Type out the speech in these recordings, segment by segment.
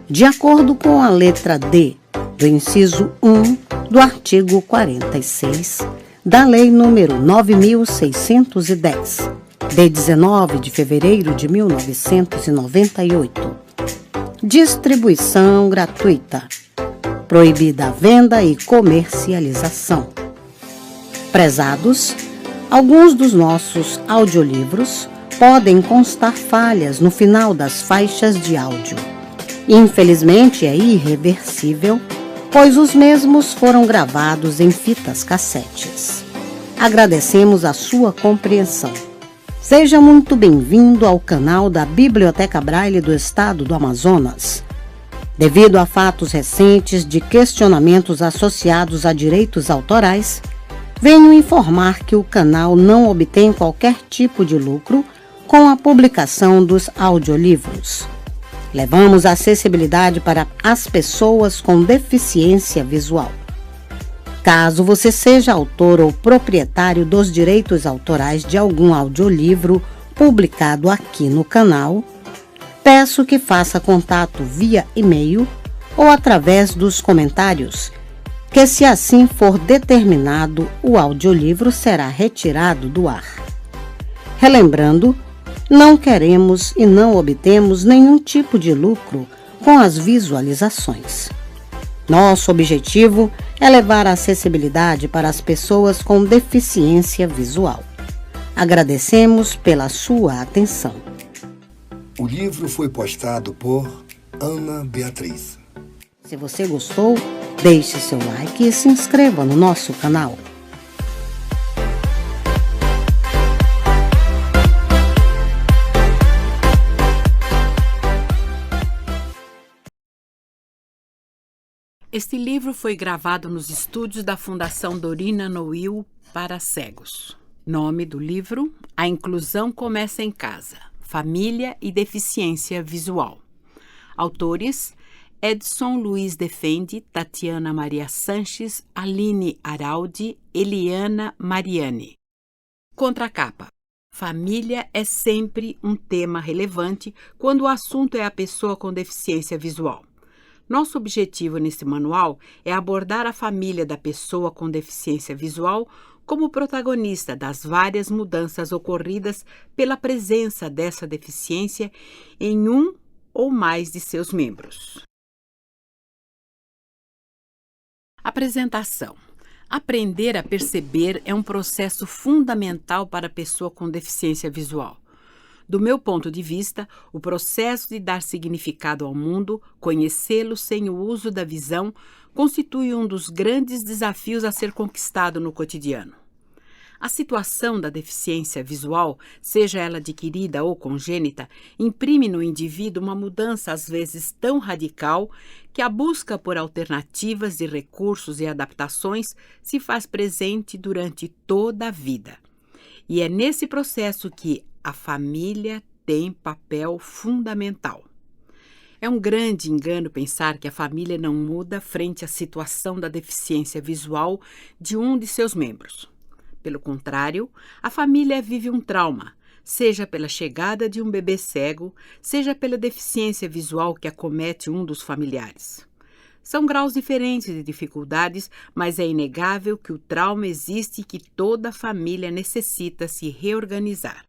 de acordo com a letra D do inciso 1 do artigo 46 da Lei nº 9.610, de 19 de fevereiro de 1998. Distribuição gratuita. Proibida a venda e comercialização. Prezados, alguns dos nossos audiolivros podem constar falhas no final das faixas de áudio. Infelizmente, é irreversível, pois os mesmos foram gravados em fitas cassetes. Agradecemos a sua compreensão. Seja muito bem-vindo ao canal da Biblioteca Braille do Estado do Amazonas. Devido a fatos recentes de questionamentos associados a direitos autorais, venho informar que o canal não obtém qualquer tipo de lucro com a publicação dos audiolivros. Levamos a acessibilidade para as pessoas com deficiência visual. Caso você seja autor ou proprietário dos direitos autorais de algum audiolivro publicado aqui no canal, peço que faça contato via e-mail ou através dos comentários, que se assim for determinado, o audiolivro será retirado do ar. Relembrando, não queremos e não obtemos nenhum tipo de lucro com as visualizações. Nosso objetivo é levar a acessibilidade para as pessoas com deficiência visual. Agradecemos pela sua atenção. O livro foi postado por Ana Beatriz. Se você gostou, deixe seu like e se inscreva no nosso canal. Este livro foi gravado nos estúdios da Fundação Dorina Noil para Cegos. Nome do livro: A Inclusão Começa em Casa, Família e Deficiência Visual. Autores: Edson Luiz Defende, Tatiana Maria Sanches, Aline Araldi, Eliana Mariani. Contracapa: família é sempre um tema relevante quando o assunto é a pessoa com deficiência visual. Nosso objetivo nesse manual é abordar a família da pessoa com deficiência visual como protagonista das várias mudanças ocorridas pela presença dessa deficiência em um ou mais de seus membros. Apresentação. Aprender a perceber é um processo fundamental para a pessoa com deficiência visual. Do meu ponto de vista, o processo de dar significado ao mundo, conhecê-lo sem o uso da visão, constitui um dos grandes desafios a ser conquistado no cotidiano. A situação da deficiência visual, seja ela adquirida ou congênita, imprime no indivíduo uma mudança às vezes tão radical que a busca por alternativas de recursos e adaptações se faz presente durante toda a vida. E é nesse processo que a família tem papel fundamental. É um grande engano pensar que a família não muda frente à situação da deficiência visual de um de seus membros. Pelo contrário, a família vive um trauma, seja pela chegada de um bebê cego, seja pela deficiência visual que acomete um dos familiares. São graus diferentes de dificuldades, mas é inegável que o trauma existe e que toda a família necessita se reorganizar.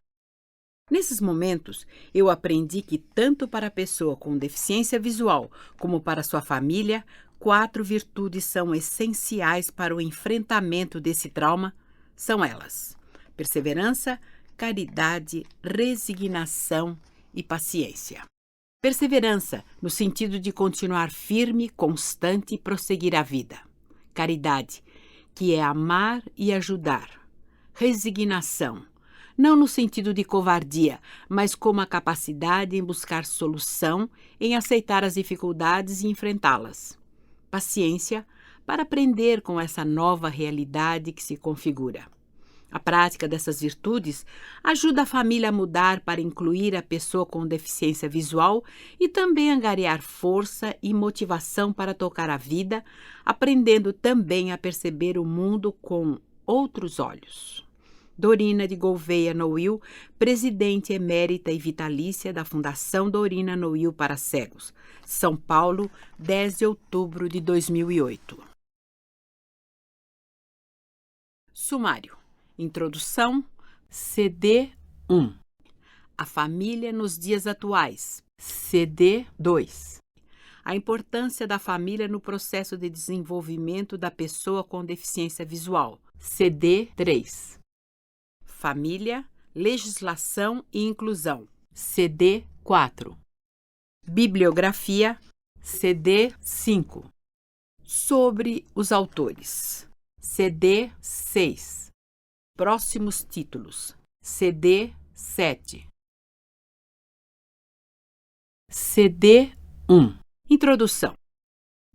Nesses momentos, eu aprendi que tanto para a pessoa com deficiência visual como para sua família, 4 virtudes são essenciais para o enfrentamento desse trauma. São elas: perseverança, caridade, resignação e paciência. Perseverança, no sentido de continuar firme, constante e prosseguir a vida. Caridade, que é amar e ajudar. Resignação, não no sentido de covardia, mas como a capacidade em buscar solução, em aceitar as dificuldades e enfrentá-las. Paciência, para aprender com essa nova realidade que se configura. A prática dessas virtudes ajuda a família a mudar para incluir a pessoa com deficiência visual e também angariar força e motivação para tocar a vida, aprendendo também a perceber o mundo com outros olhos. Dorina de Gouveia Noil, presidente emérita e vitalícia da Fundação Dorina Noil para Cegos. São Paulo, 10 de outubro de 2008. Sumário. Introdução. CD 1. A família nos dias atuais. CD 2. A importância da família no processo de desenvolvimento da pessoa com deficiência visual. CD 3. Família, legislação e inclusão. CD 4. Bibliografia. CD 5. Sobre os autores. CD 6. Próximos títulos. CD 7. CD 1. Introdução.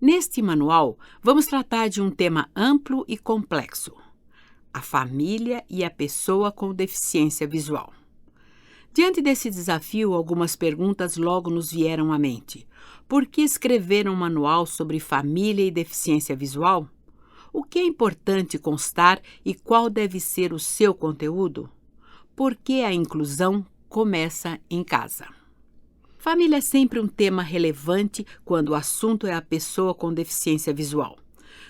Neste manual, vamos tratar de um tema amplo e complexo: a família e a pessoa com deficiência visual. Diante desse desafio, algumas perguntas logo nos vieram à mente. Por que escrever um manual sobre família e deficiência visual? O que é importante constar e qual deve ser o seu conteúdo? Por que a inclusão começa em casa? Família é sempre um tema relevante quando o assunto é a pessoa com deficiência visual.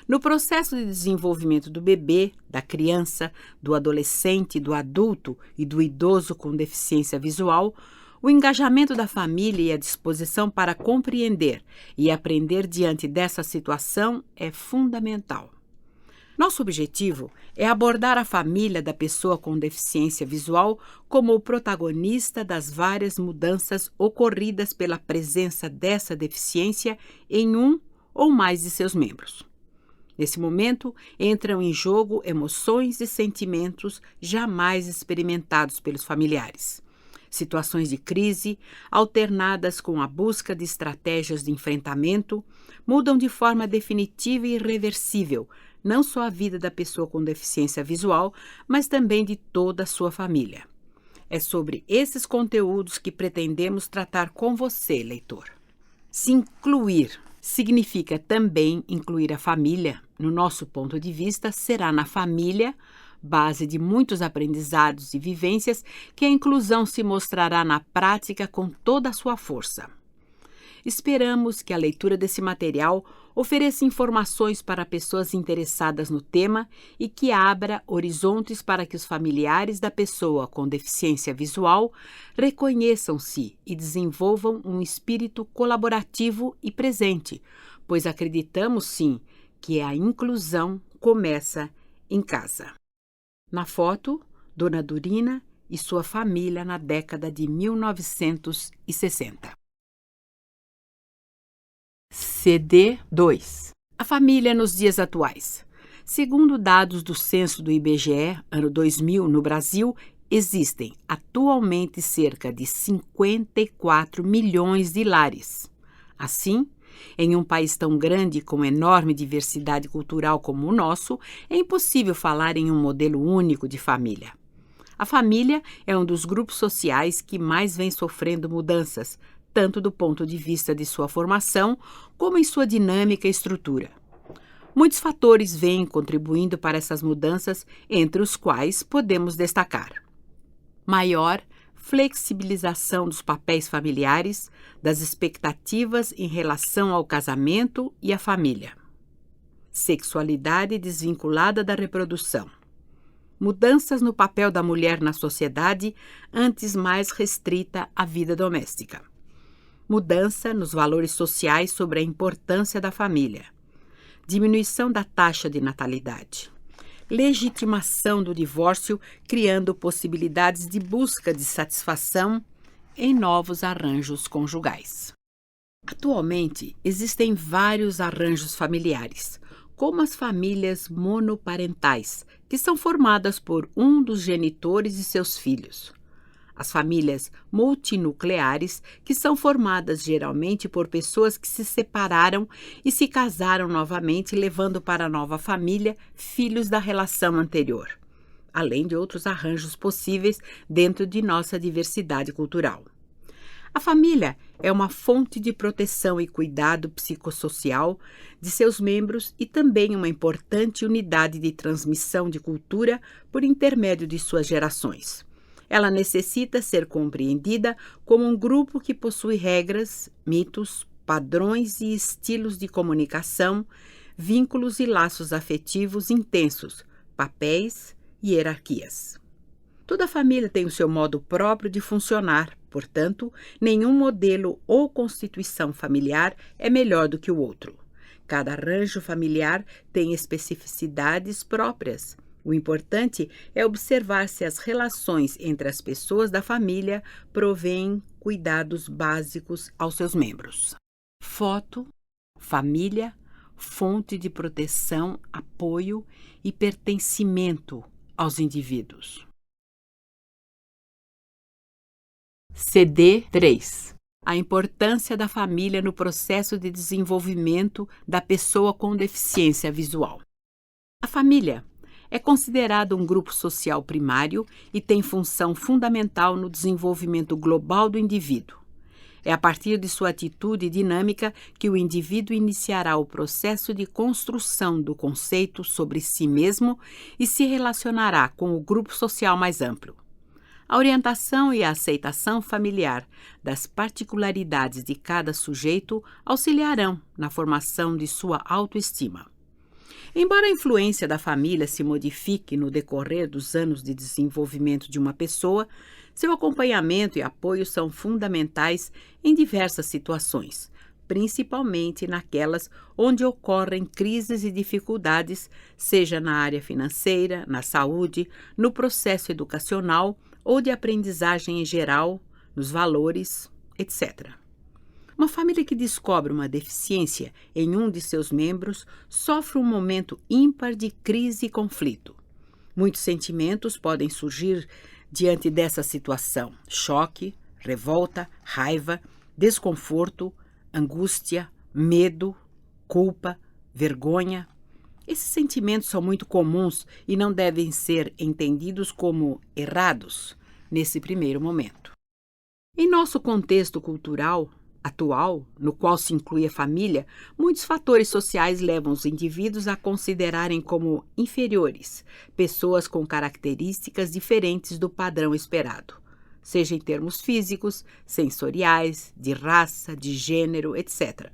No processo de desenvolvimento do bebê, da criança, do adolescente, do adulto e do idoso com deficiência visual, o engajamento da família e a disposição para compreender e aprender diante dessa situação é fundamental. Nosso objetivo é abordar a família da pessoa com deficiência visual como o protagonista das várias mudanças ocorridas pela presença dessa deficiência em um ou mais de seus membros. Nesse momento, entram em jogo emoções e sentimentos jamais experimentados pelos familiares. Situações de crise, alternadas com a busca de estratégias de enfrentamento, mudam de forma definitiva e irreversível não só a vida da pessoa com deficiência visual, mas também de toda a sua família. É sobre esses conteúdos que pretendemos tratar com você, leitor. Se incluir significa também incluir a família. No nosso ponto de vista, será na família, base de muitos aprendizados e vivências, que a inclusão se mostrará na prática com toda a sua força. Esperamos que a leitura desse material ofereça informações para pessoas interessadas no tema e que abra horizontes para que os familiares da pessoa com deficiência visual reconheçam-se e desenvolvam um espírito colaborativo e presente, pois acreditamos sim que a inclusão começa em casa. Na foto, Dona Dorina e sua família na década de 1960. CD 2. A família nos dias atuais. Segundo dados do censo do IBGE, ano 2000, no Brasil, existem atualmente cerca de 54 milhões de lares. Assim, em um país tão grande com enorme diversidade cultural como o nosso, é impossível falar em um modelo único de família. A família é um dos grupos sociais que mais vem sofrendo mudanças, tanto do ponto de vista de sua formação, como em sua dinâmica e estrutura. Muitos fatores vêm contribuindo para essas mudanças, entre os quais podemos destacar: maior flexibilização dos papéis familiares, das expectativas em relação ao casamento e à família. Sexualidade desvinculada da reprodução. Mudanças no papel da mulher na sociedade, antes mais restrita à vida doméstica. Mudança nos valores sociais sobre a importância da família. Diminuição da taxa de natalidade. Legitimação do divórcio, criando possibilidades de busca de satisfação em novos arranjos conjugais. Atualmente, existem vários arranjos familiares, como as famílias monoparentais, que são formadas por um dos genitores e seus filhos. As famílias multinucleares, que são formadas geralmente por pessoas que se separaram e se casaram novamente, levando para a nova família filhos da relação anterior, além de outros arranjos possíveis dentro de nossa diversidade cultural. A família é uma fonte de proteção e cuidado psicossocial de seus membros e também uma importante unidade de transmissão de cultura por intermédio de suas gerações. Ela necessita ser compreendida como um grupo que possui regras, mitos, padrões e estilos de comunicação, vínculos e laços afetivos intensos, papéis e hierarquias. Toda família tem o seu modo próprio de funcionar, portanto, nenhum modelo ou constituição familiar é melhor do que o outro. Cada arranjo familiar tem especificidades próprias. O importante é observar se as relações entre as pessoas da família provêm cuidados básicos aos seus membros. Foto, família, fonte de proteção, apoio e pertencimento aos indivíduos. CD 3. A importância da família no processo de desenvolvimento da pessoa com deficiência visual. A família é considerada um grupo social primário e tem função fundamental no desenvolvimento global do indivíduo. É a partir de sua atitude dinâmica que o indivíduo iniciará o processo de construção do conceito sobre si mesmo e se relacionará com o grupo social mais amplo. A orientação e a aceitação familiar das particularidades de cada sujeito auxiliarão na formação de sua autoestima. Embora a influência da família se modifique no decorrer dos anos de desenvolvimento de uma pessoa, seu acompanhamento e apoio são fundamentais em diversas situações, principalmente naquelas onde ocorrem crises e dificuldades, seja na área financeira, na saúde, no processo educacional ou de aprendizagem em geral, nos valores, etc. Uma família que descobre uma deficiência em um de seus membros sofre um momento ímpar de crise e conflito. Muitos sentimentos podem surgir diante dessa situação: choque, revolta, raiva, desconforto, angústia, medo, culpa, vergonha. Esses sentimentos são muito comuns e não devem ser entendidos como errados nesse primeiro momento. Em nosso contexto cultural atual, no qual se inclui a família, muitos fatores sociais levam os indivíduos a considerarem como inferiores pessoas com características diferentes do padrão esperado, seja em termos físicos, sensoriais, de raça, de gênero, etc.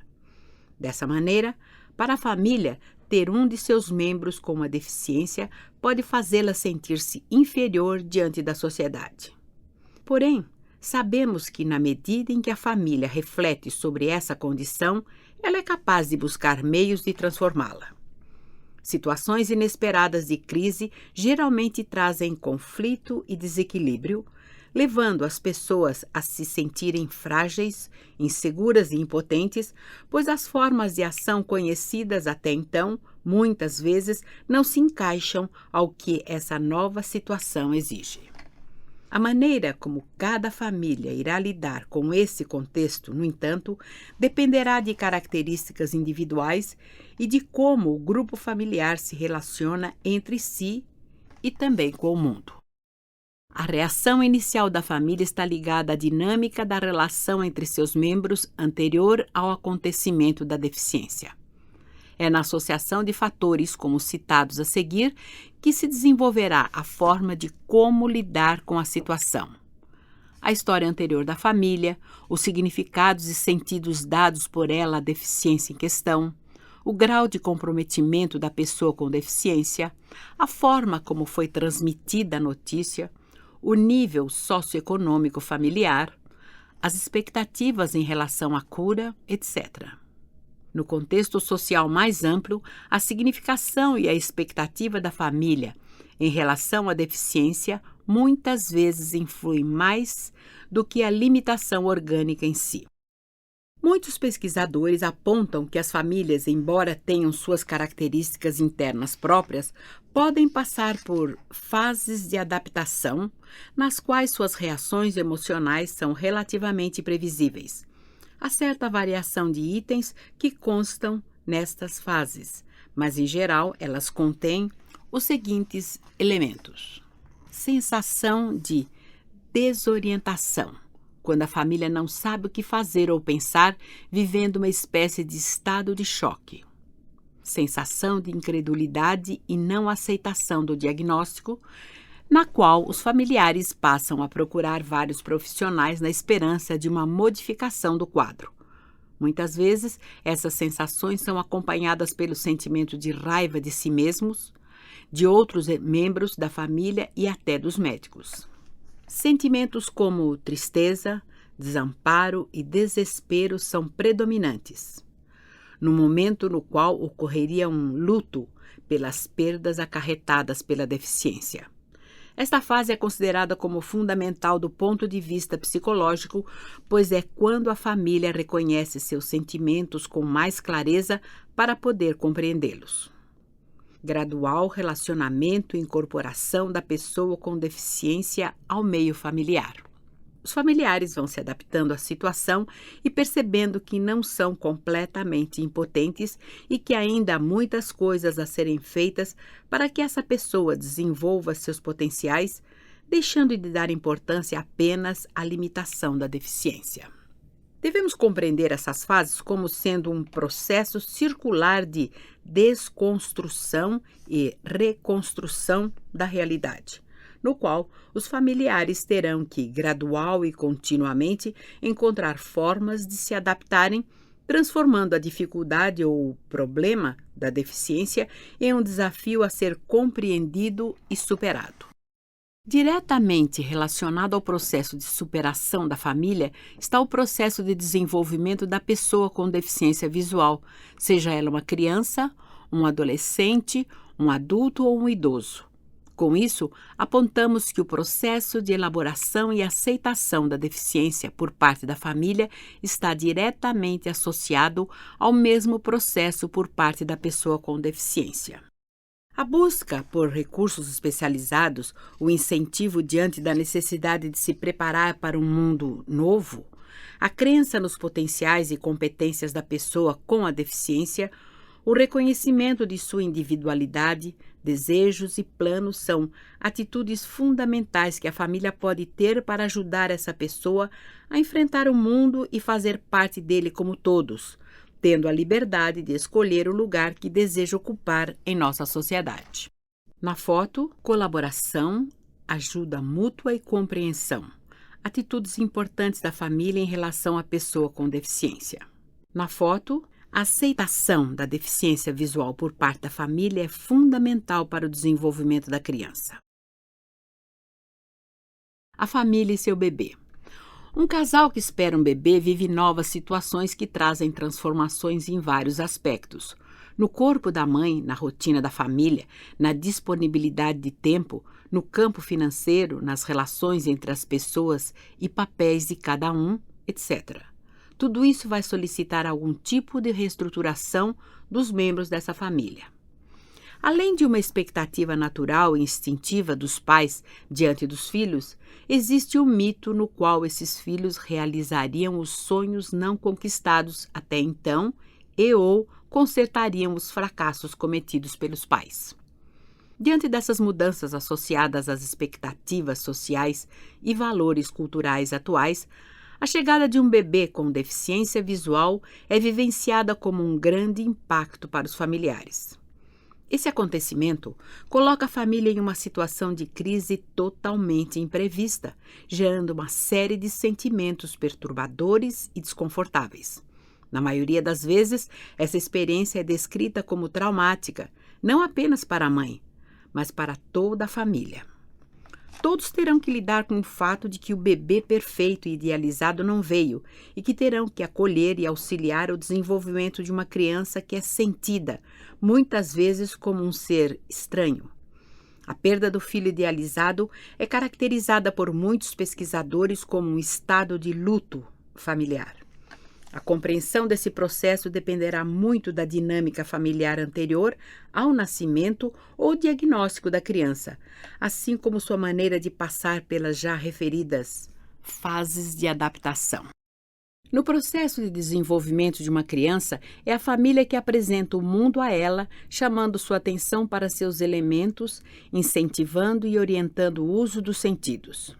Dessa maneira, para a família, ter um de seus membros com uma deficiência pode fazê-la sentir-se inferior diante da sociedade. Porém, sabemos que, na medida em que a família reflete sobre essa condição, ela é capaz de buscar meios de transformá-la. Situações inesperadas de crise geralmente trazem conflito e desequilíbrio, levando as pessoas a se sentirem frágeis, inseguras e impotentes, pois as formas de ação conhecidas até então, muitas vezes, não se encaixam ao que essa nova situação exige. A maneira como cada família irá lidar com esse contexto, no entanto, dependerá de características individuais e de como o grupo familiar se relaciona entre si e também com o mundo. A reação inicial da família está ligada à dinâmica da relação entre seus membros anterior ao acontecimento da deficiência. É na associação de fatores como citados a seguir que se desenvolverá a forma de como lidar com a situação. A história anterior da família, os significados e sentidos dados por ela à deficiência em questão, o grau de comprometimento da pessoa com deficiência, a forma como foi transmitida a notícia, o nível socioeconômico familiar, as expectativas em relação à cura, etc. No contexto social mais amplo, a significação e a expectativa da família em relação à deficiência muitas vezes influem mais do que a limitação orgânica em si. Muitos pesquisadores apontam que as famílias, embora tenham suas características internas próprias, podem passar por fases de adaptação, nas quais suas reações emocionais são relativamente previsíveis. Há certa variação de itens que constam nestas fases, mas, em geral, elas contêm os seguintes elementos: sensação de desorientação, quando a família não sabe o que fazer ou pensar, vivendo uma espécie de estado de choque. Sensação de incredulidade e não aceitação do diagnóstico, na qual os familiares passam a procurar vários profissionais na esperança de uma modificação do quadro. Muitas vezes, essas sensações são acompanhadas pelo sentimento de raiva de si mesmos, de outros membros da família e até dos médicos. Sentimentos como tristeza, desamparo e desespero são predominantes, no momento no qual ocorreria um luto pelas perdas acarretadas pela deficiência. Esta fase é considerada como fundamental do ponto de vista psicológico, pois é quando a família reconhece seus sentimentos com mais clareza para poder compreendê-los. Gradual relacionamento e incorporação da pessoa com deficiência ao meio familiar. Os familiares vão se adaptando à situação e percebendo que não são completamente impotentes e que ainda há muitas coisas a serem feitas para que essa pessoa desenvolva seus potenciais, deixando de dar importância apenas à limitação da deficiência. Devemos compreender essas fases como sendo um processo circular de desconstrução e reconstrução da realidade, no qual os familiares terão que, gradual e continuamente, encontrar formas de se adaptarem, transformando a dificuldade ou o problema da deficiência em um desafio a ser compreendido e superado. Diretamente relacionado ao processo de superação da família está o processo de desenvolvimento da pessoa com deficiência visual, seja ela uma criança, um adolescente, um adulto ou um idoso. Com isso, apontamos que o processo de elaboração e aceitação da deficiência por parte da família está diretamente associado ao mesmo processo por parte da pessoa com deficiência. A busca por recursos especializados, o incentivo diante da necessidade de se preparar para um mundo novo, a crença nos potenciais e competências da pessoa com a deficiência, o reconhecimento de sua individualidade, desejos e planos são atitudes fundamentais que a família pode ter para ajudar essa pessoa a enfrentar o mundo e fazer parte dele como todos, tendo a liberdade de escolher o lugar que deseja ocupar em nossa sociedade. Na foto, colaboração, ajuda mútua e compreensão. Atitudes importantes da família em relação à pessoa com deficiência. Na foto, a aceitação da deficiência visual por parte da família é fundamental para o desenvolvimento da criança. A família e seu bebê. Um casal que espera um bebê vive novas situações que trazem transformações em vários aspectos. No corpo da mãe, na rotina da família, na disponibilidade de tempo, no campo financeiro, nas relações entre as pessoas e papéis de cada um, etc. Tudo isso vai solicitar algum tipo de reestruturação dos membros dessa família. Além de uma expectativa natural e instintiva dos pais diante dos filhos, existe um mito no qual esses filhos realizariam os sonhos não conquistados até então ou consertariam os fracassos cometidos pelos pais. Diante dessas mudanças associadas às expectativas sociais e valores culturais atuais, a chegada de um bebê com deficiência visual é vivenciada como um grande impacto para os familiares. Esse acontecimento coloca a família em uma situação de crise totalmente imprevista, gerando uma série de sentimentos perturbadores e desconfortáveis. Na maioria das vezes, essa experiência é descrita como traumática, não apenas para a mãe, mas para toda a família. Todos terão que lidar com o fato de que o bebê perfeito e idealizado não veio e que terão que acolher e auxiliar o desenvolvimento de uma criança que é sentida, muitas vezes como um ser estranho. A perda do filho idealizado é caracterizada por muitos pesquisadores como um estado de luto familiar. A compreensão desse processo dependerá muito da dinâmica familiar anterior ao nascimento ou diagnóstico da criança, assim como sua maneira de passar pelas já referidas fases de adaptação. No processo de desenvolvimento de uma criança, é a família que apresenta o mundo a ela, chamando sua atenção para seus elementos, incentivando e orientando o uso dos sentidos.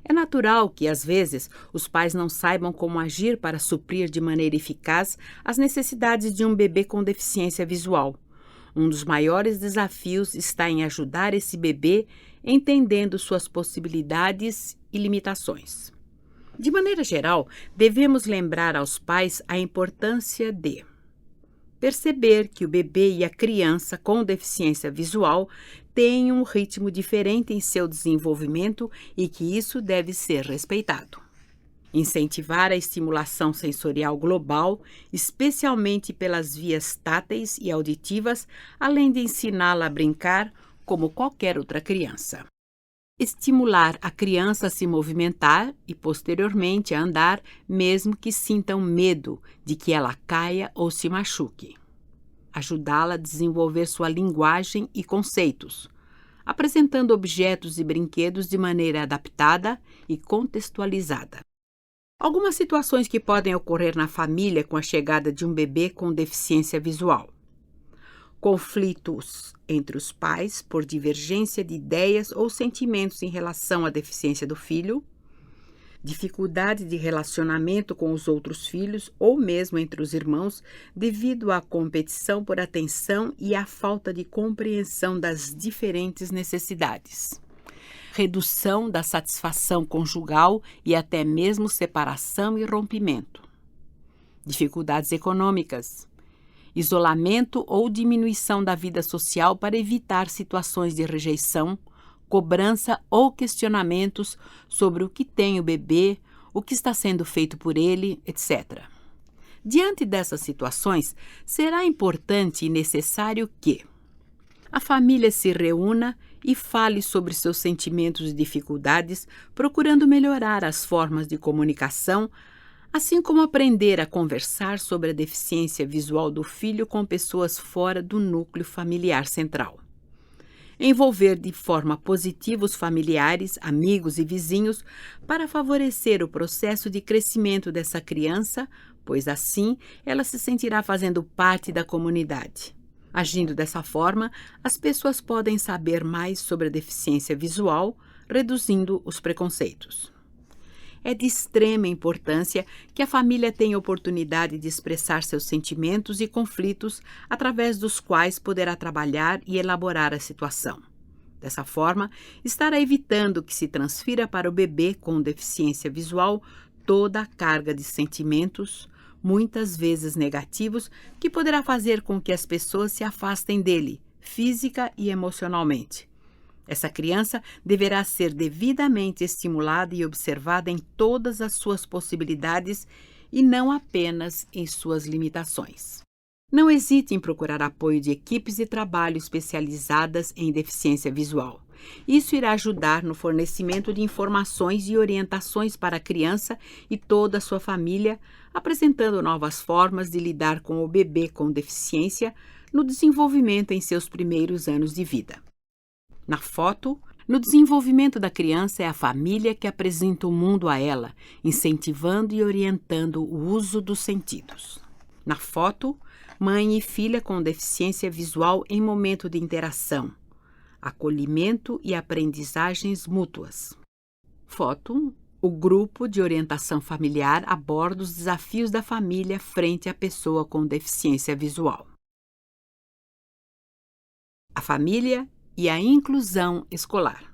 É natural que, às vezes, os pais não saibam como agir para suprir de maneira eficaz as necessidades de um bebê com deficiência visual. Um dos maiores desafios está em ajudar esse bebê entendendo suas possibilidades e limitações. De maneira geral, devemos lembrar aos pais a importância de perceber que o bebê e a criança com deficiência visual têm um ritmo diferente em seu desenvolvimento e que isso deve ser respeitado. Incentivar a estimulação sensorial global, especialmente pelas vias táteis e auditivas, além de ensiná-la a brincar como qualquer outra criança. Estimular a criança a se movimentar e, posteriormente, a andar, mesmo que sintam medo de que ela caia ou se machuque. Ajudá-la a desenvolver sua linguagem e conceitos, apresentando objetos e brinquedos de maneira adaptada e contextualizada. Algumas situações que podem ocorrer na família com a chegada de um bebê com deficiência visual. Conflitos entre os pais por divergência de ideias ou sentimentos em relação à deficiência do filho, dificuldade de relacionamento com os outros filhos ou mesmo entre os irmãos devido à competição por atenção e à falta de compreensão das diferentes necessidades. Redução da satisfação conjugal e até mesmo separação e rompimento. Dificuldades econômicas. Isolamento ou diminuição da vida social para evitar situações de rejeição, cobrança ou questionamentos sobre o que tem o bebê, o que está sendo feito por ele, etc. Diante dessas situações, será importante e necessário que a família se reúna e fale sobre seus sentimentos e dificuldades, procurando melhorar as formas de comunicação, assim como aprender a conversar sobre a deficiência visual do filho com pessoas fora do núcleo familiar central. Envolver de forma positiva os familiares, amigos e vizinhos para favorecer o processo de crescimento dessa criança, pois assim ela se sentirá fazendo parte da comunidade. Agindo dessa forma, as pessoas podem saber mais sobre a deficiência visual, reduzindo os preconceitos. É de extrema importância que a família tenha oportunidade de expressar seus sentimentos e conflitos através dos quais poderá trabalhar e elaborar a situação. Dessa forma, estará evitando que se transfira para o bebê com deficiência visual toda a carga de sentimentos, muitas vezes negativos, que poderá fazer com que as pessoas se afastem dele, física e emocionalmente. Essa criança deverá ser devidamente estimulada e observada em todas as suas possibilidades e não apenas em suas limitações. Não hesite em procurar apoio de equipes de trabalho especializadas em deficiência visual. Isso irá ajudar no fornecimento de informações e orientações para a criança e toda a sua família, apresentando novas formas de lidar com o bebê com deficiência no desenvolvimento em seus primeiros anos de vida. Na foto, no desenvolvimento da criança é a família que apresenta o mundo a ela, incentivando e orientando o uso dos sentidos. Na foto, mãe e filha com deficiência visual em momento de interação, acolhimento e aprendizagens mútuas. Foto, o grupo de orientação familiar aborda os desafios da família frente à pessoa com deficiência visual. A família e a inclusão escolar.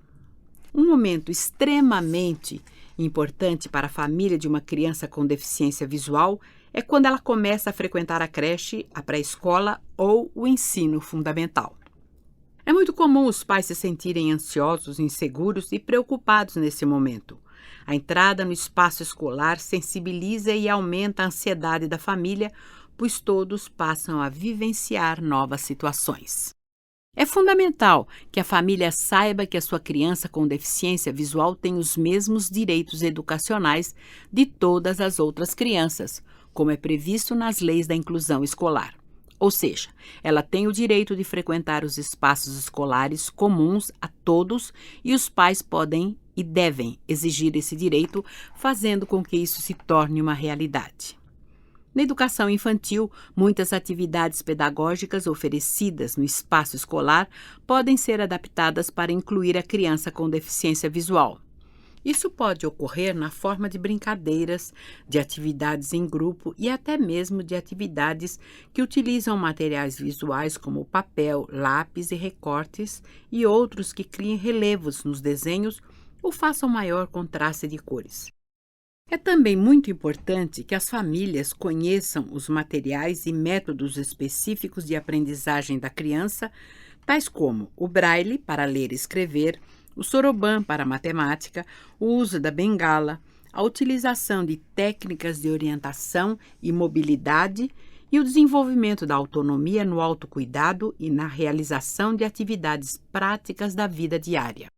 Um momento extremamente importante para a família de uma criança com deficiência visual é quando ela começa a frequentar a creche, a pré-escola ou o ensino fundamental. É muito comum os pais se sentirem ansiosos, inseguros e preocupados nesse momento. A entrada no espaço escolar sensibiliza e aumenta a ansiedade da família, pois todos passam a vivenciar novas situações. É fundamental que a família saiba que a sua criança com deficiência visual tem os mesmos direitos educacionais de todas as outras crianças, como é previsto nas leis da inclusão escolar. Ou seja, ela tem o direito de frequentar os espaços escolares comuns a todos e os pais podem e devem exigir esse direito, fazendo com que isso se torne uma realidade. Na educação infantil, muitas atividades pedagógicas oferecidas no espaço escolar podem ser adaptadas para incluir a criança com deficiência visual. Isso pode ocorrer na forma de brincadeiras, de atividades em grupo e até mesmo de atividades que utilizam materiais visuais como papel, lápis e recortes e outros que criem relevos nos desenhos ou façam maior contraste de cores. É também muito importante que as famílias conheçam os materiais e métodos específicos de aprendizagem da criança, tais como o braille para ler e escrever, o soroban para a matemática, o uso da bengala, a utilização de técnicas de orientação e mobilidade e o desenvolvimento da autonomia no autocuidado e na realização de atividades práticas da vida diária.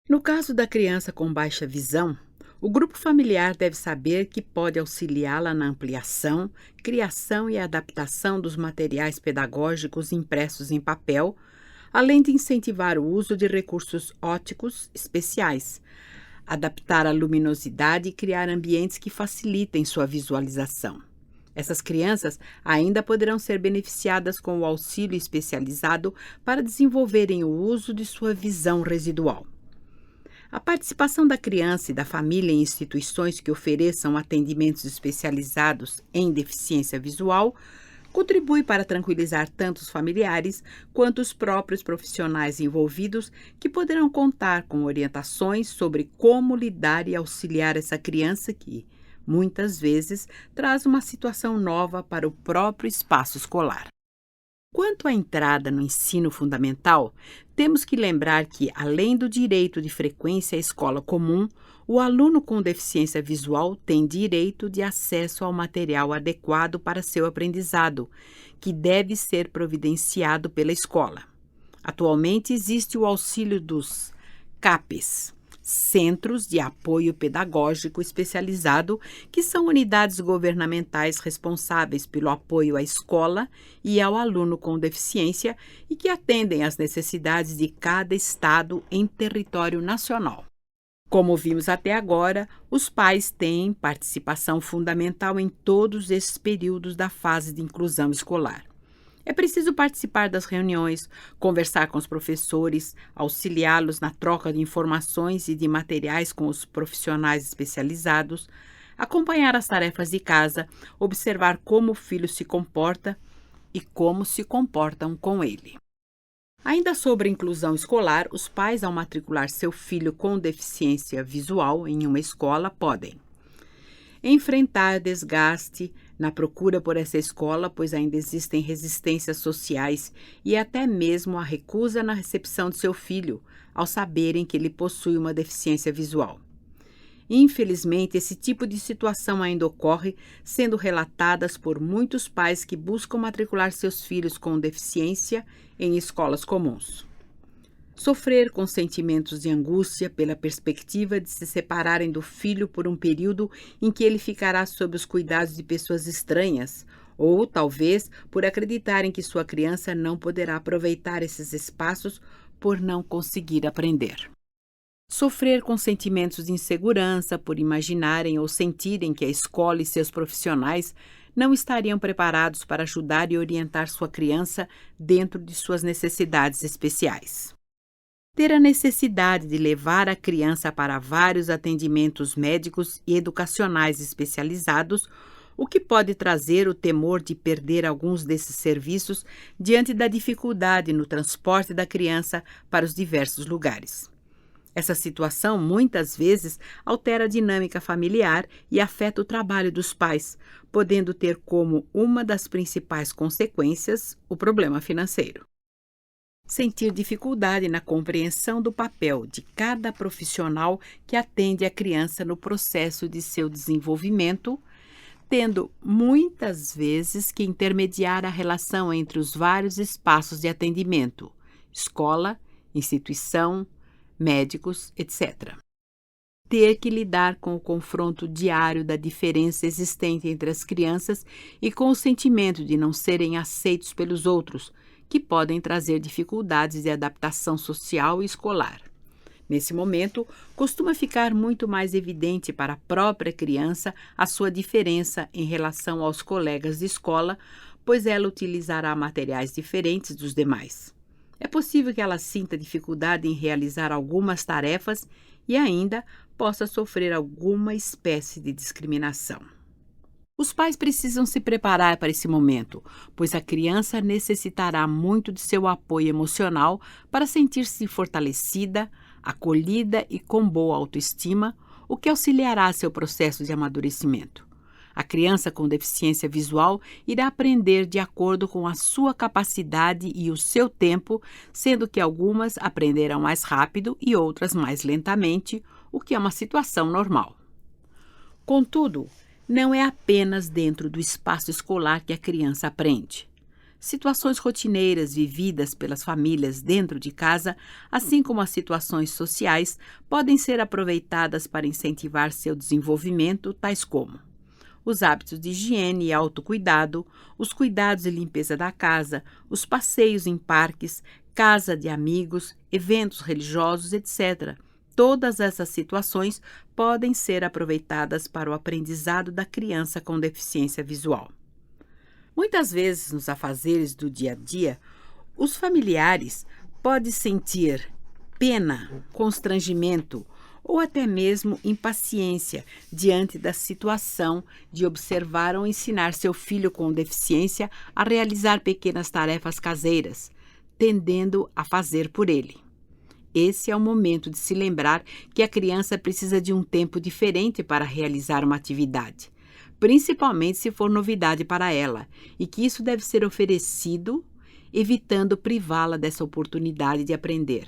No caso da criança com baixa visão, o grupo familiar deve saber que pode auxiliá-la na ampliação, criação e adaptação dos materiais pedagógicos impressos em papel, além de incentivar o uso de recursos ópticos especiais, adaptar a luminosidade e criar ambientes que facilitem sua visualização. Essas crianças ainda poderão ser beneficiadas com o auxílio especializado para desenvolverem o uso de sua visão residual. A participação da criança e da família em instituições que ofereçam atendimentos especializados em deficiência visual contribui para tranquilizar tanto os familiares quanto os próprios profissionais envolvidos, que poderão contar com orientações sobre como lidar e auxiliar essa criança que, muitas vezes, traz uma situação nova para o próprio espaço escolar. Quanto à entrada no ensino fundamental, temos que lembrar que, além do direito de frequência à escola comum, o aluno com deficiência visual tem direito de acesso ao material adequado para seu aprendizado, que deve ser providenciado pela escola. Atualmente existe o auxílio dos CAPES, Centros de Apoio Pedagógico Especializado, que são unidades governamentais responsáveis pelo apoio à escola e ao aluno com deficiência e que atendem às necessidades de cada estado em território nacional. Como vimos até agora, os pais têm participação fundamental em todos esses períodos da fase de inclusão escolar. É preciso participar das reuniões, conversar com os professores, auxiliá-los na troca de informações e de materiais com os profissionais especializados, acompanhar as tarefas de casa, observar como o filho se comporta e como se comportam com ele. Ainda sobre a inclusão escolar, os pais, ao matricular seu filho com deficiência visual em uma escola, podem enfrentar desgaste na procura por essa escola, pois ainda existem resistências sociais e até mesmo a recusa na recepção de seu filho, ao saberem que ele possui uma deficiência visual. Infelizmente, esse tipo de situação ainda ocorre, sendo relatadas por muitos pais que buscam matricular seus filhos com deficiência em escolas comuns. Sofrer com sentimentos de angústia pela perspectiva de se separarem do filho por um período em que ele ficará sob os cuidados de pessoas estranhas, ou talvez por acreditarem que sua criança não poderá aproveitar esses espaços por não conseguir aprender. Sofrer com sentimentos de insegurança por imaginarem ou sentirem que a escola e seus profissionais não estariam preparados para ajudar e orientar sua criança dentro de suas necessidades especiais. Ter a necessidade de levar a criança para vários atendimentos médicos e educacionais especializados, o que pode trazer o temor de perder alguns desses serviços diante da dificuldade no transporte da criança para os diversos lugares. Essa situação, muitas vezes, altera a dinâmica familiar e afeta o trabalho dos pais, podendo ter como uma das principais consequências o problema financeiro. Sentir dificuldade na compreensão do papel de cada profissional que atende a criança no processo de seu desenvolvimento, tendo muitas vezes que intermediar a relação entre os vários espaços de atendimento, escola, instituição, médicos, etc. Ter que lidar com o confronto diário da diferença existente entre as crianças e com o sentimento de não serem aceitos pelos outros, que podem trazer dificuldades de adaptação social e escolar. Nesse momento, costuma ficar muito mais evidente para a própria criança a sua diferença em relação aos colegas de escola, pois ela utilizará materiais diferentes dos demais. É possível que ela sinta dificuldade em realizar algumas tarefas e ainda possa sofrer alguma espécie de discriminação. Os pais precisam se preparar para esse momento, pois a criança necessitará muito de seu apoio emocional para sentir-se fortalecida, acolhida e com boa autoestima, o que auxiliará seu processo de amadurecimento. A criança com deficiência visual irá aprender de acordo com a sua capacidade e o seu tempo, sendo que algumas aprenderão mais rápido e outras mais lentamente, o que é uma situação normal. Contudo, não é apenas dentro do espaço escolar que a criança aprende. Situações rotineiras vividas pelas famílias dentro de casa, assim como as situações sociais, podem ser aproveitadas para incentivar seu desenvolvimento, tais como os hábitos de higiene e autocuidado, os cuidados e limpeza da casa, os passeios em parques, casa de amigos, eventos religiosos, etc. Todas essas situações podem ser aproveitadas para o aprendizado da criança com deficiência visual. Muitas vezes, nos afazeres do dia a dia, os familiares podem sentir pena, constrangimento ou até mesmo impaciência diante da situação de observar ou ensinar seu filho com deficiência a realizar pequenas tarefas caseiras, tendendo a fazer por ele. Esse é o momento de se lembrar que a criança precisa de um tempo diferente para realizar uma atividade, principalmente se for novidade para ela, e que isso deve ser oferecido, evitando privá-la dessa oportunidade de aprender.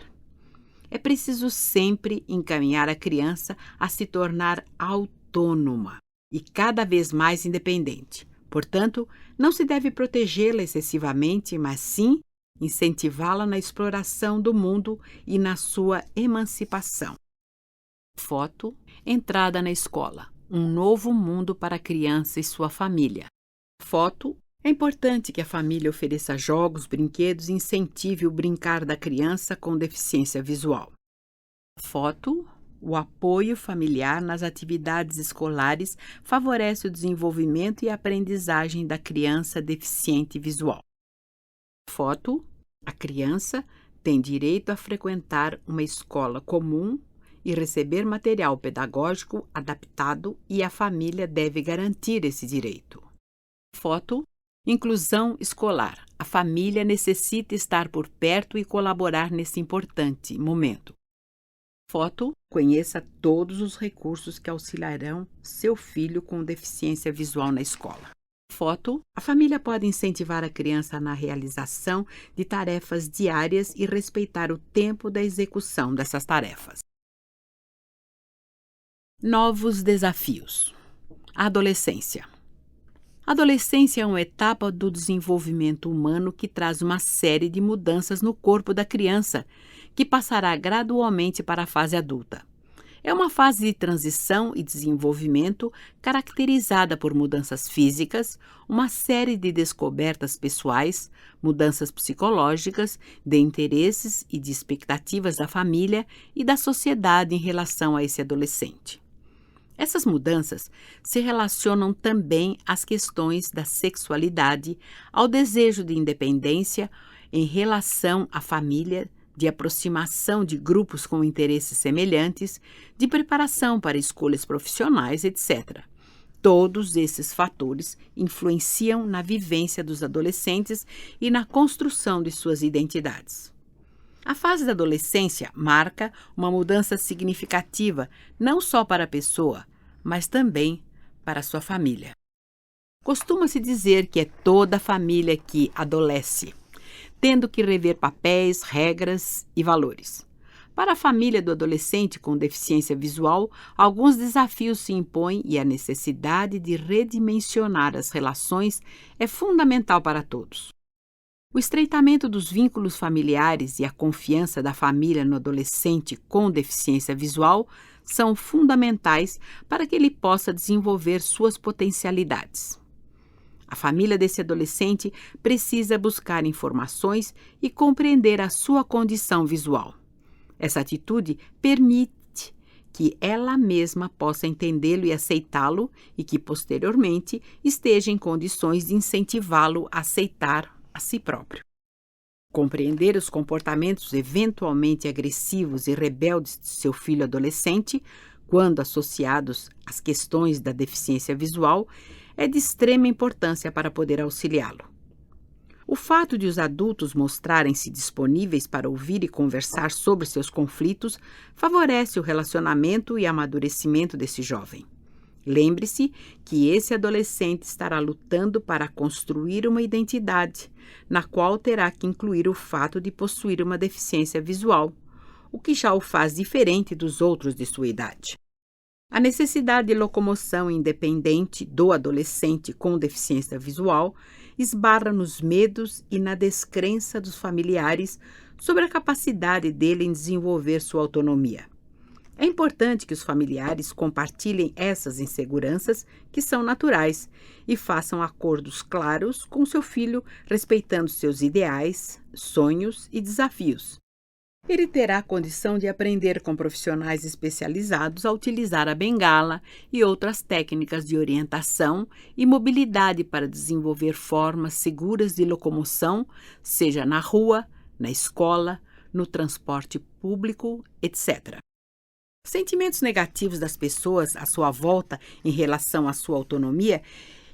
É preciso sempre encaminhar a criança a se tornar autônoma e cada vez mais independente. Portanto, não se deve protegê-la excessivamente, mas sim incentivá-la na exploração do mundo e na sua emancipação. Foto: entrada na escola. Um novo mundo para a criança e sua família. Foto: é importante que a família ofereça jogos, brinquedos e incentive o brincar da criança com deficiência visual. Foto: o apoio familiar nas atividades escolares favorece o desenvolvimento e a aprendizagem da criança deficiente visual. Foto: a criança tem direito a frequentar uma escola comum e receber material pedagógico adaptado e a família deve garantir esse direito. Foto: inclusão escolar. A família necessita estar por perto e colaborar nesse importante momento. Foto: conheça todos os recursos que auxiliarão seu filho com deficiência visual na escola. Foto: a família pode incentivar a criança na realização de tarefas diárias e respeitar o tempo da execução dessas tarefas. Novos desafios. A adolescência. A adolescência é uma etapa do desenvolvimento humano que traz uma série de mudanças no corpo da criança, que passará gradualmente para a fase adulta. É uma fase de transição e desenvolvimento caracterizada por mudanças físicas, uma série de descobertas pessoais, mudanças psicológicas, de interesses e de expectativas da família e da sociedade em relação a esse adolescente. Essas mudanças se relacionam também às questões da sexualidade, ao desejo de independência em relação à família, de aproximação de grupos com interesses semelhantes, de preparação para escolhas profissionais, etc. Todos esses fatores influenciam na vivência dos adolescentes e na construção de suas identidades. A fase da adolescência marca uma mudança significativa não só para a pessoa, mas também para a sua família. Costuma-se dizer que é toda a família que adolesce, tendo que rever papéis, regras e valores. Para a família do adolescente com deficiência visual, alguns desafios se impõem e a necessidade de redimensionar as relações é fundamental para todos. O estreitamento dos vínculos familiares e a confiança da família no adolescente com deficiência visual são fundamentais para que ele possa desenvolver suas potencialidades. A família desse adolescente precisa buscar informações e compreender a sua condição visual. Essa atitude permite que ela mesma possa entendê-lo e aceitá-lo e que, posteriormente, esteja em condições de incentivá-lo a aceitar a si próprio. Compreender os comportamentos eventualmente agressivos e rebeldes de seu filho adolescente quando associados às questões da deficiência visual, é de extrema importância para poder auxiliá-lo. O fato de os adultos mostrarem-se disponíveis para ouvir e conversar sobre seus conflitos favorece o relacionamento e amadurecimento desse jovem. Lembre-se que esse adolescente estará lutando para construir uma identidade, na qual terá que incluir o fato de possuir uma deficiência visual, o que já o faz diferente dos outros de sua idade. A necessidade de locomoção independente do adolescente com deficiência visual esbarra nos medos e na descrença dos familiares sobre a capacidade dele em desenvolver sua autonomia. É importante que os familiares compartilhem essas inseguranças, que são naturais, e façam acordos claros com seu filho, respeitando seus ideais, sonhos e desafios. Ele terá a condição de aprender com profissionais especializados a utilizar a bengala e outras técnicas de orientação e mobilidade para desenvolver formas seguras de locomoção, seja na rua, na escola, no transporte público, etc. Sentimentos negativos das pessoas à sua volta em relação à sua autonomia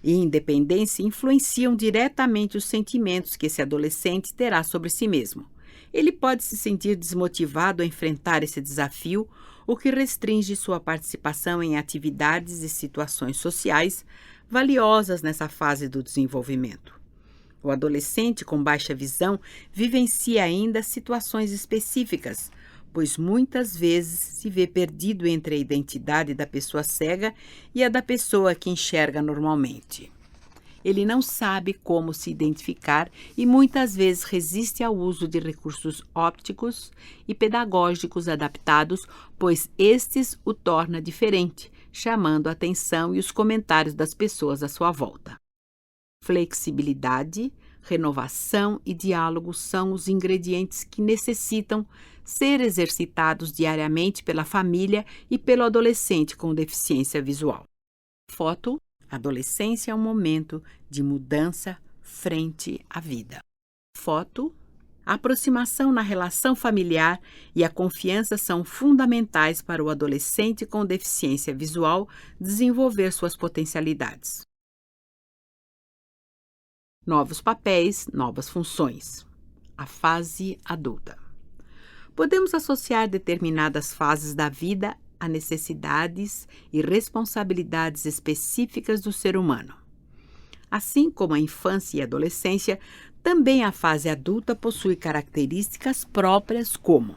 e independência influenciam diretamente os sentimentos que esse adolescente terá sobre si mesmo. Ele pode se sentir desmotivado a enfrentar esse desafio, o que restringe sua participação em atividades e situações sociais valiosas nessa fase do desenvolvimento. O adolescente com baixa visão vivencia ainda situações específicas, pois muitas vezes se vê perdido entre a identidade da pessoa cega e a da pessoa que enxerga normalmente. Ele não sabe como se identificar e muitas vezes resiste ao uso de recursos ópticos e pedagógicos adaptados, pois estes o torna diferente, chamando a atenção e os comentários das pessoas à sua volta. Flexibilidade, renovação e diálogo são os ingredientes que necessitam ser exercitados diariamente pela família e pelo adolescente com deficiência visual. Foto: adolescência é um momento de mudança frente à vida. Foto: a aproximação na relação familiar e a confiança são fundamentais para o adolescente com deficiência visual desenvolver suas potencialidades. Novos papéis, novas funções. A fase adulta. Podemos associar determinadas fases da vida a necessidades e responsabilidades específicas do ser humano. Assim como a infância e a adolescência, também a fase adulta possui características próprias como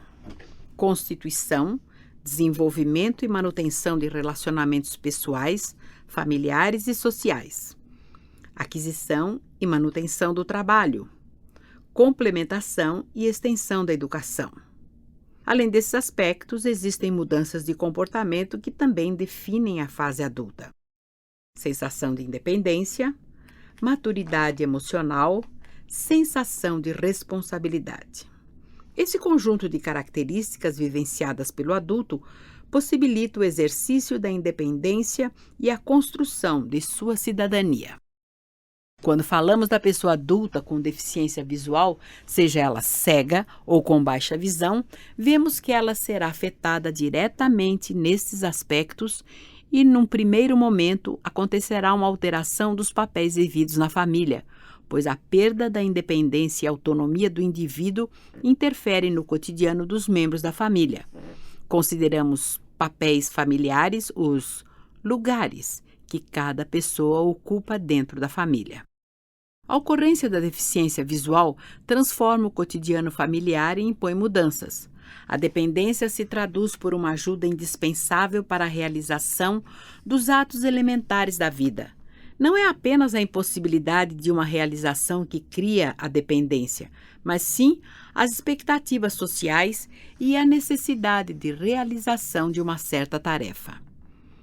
constituição, desenvolvimento e manutenção de relacionamentos pessoais, familiares e sociais, aquisição e manutenção do trabalho, complementação e extensão da educação. Além desses aspectos, existem mudanças de comportamento que também definem a fase adulta. Sensação de independência, maturidade emocional, sensação de responsabilidade. Esse conjunto de características vivenciadas pelo adulto possibilita o exercício da independência e a construção de sua cidadania. Quando falamos da pessoa adulta com deficiência visual, seja ela cega ou com baixa visão, vemos que ela será afetada diretamente nesses aspectos e, num primeiro momento, acontecerá uma alteração dos papéis devidos na família, pois a perda da independência e autonomia do indivíduo interfere no cotidiano dos membros da família. Consideramos papéis familiares os lugares que cada pessoa ocupa dentro da família. A ocorrência da deficiência visual transforma o cotidiano familiar e impõe mudanças. A dependência se traduz por uma ajuda indispensável para a realização dos atos elementares da vida. Não é apenas a impossibilidade de uma realização que cria a dependência, mas sim as expectativas sociais e a necessidade de realização de uma certa tarefa.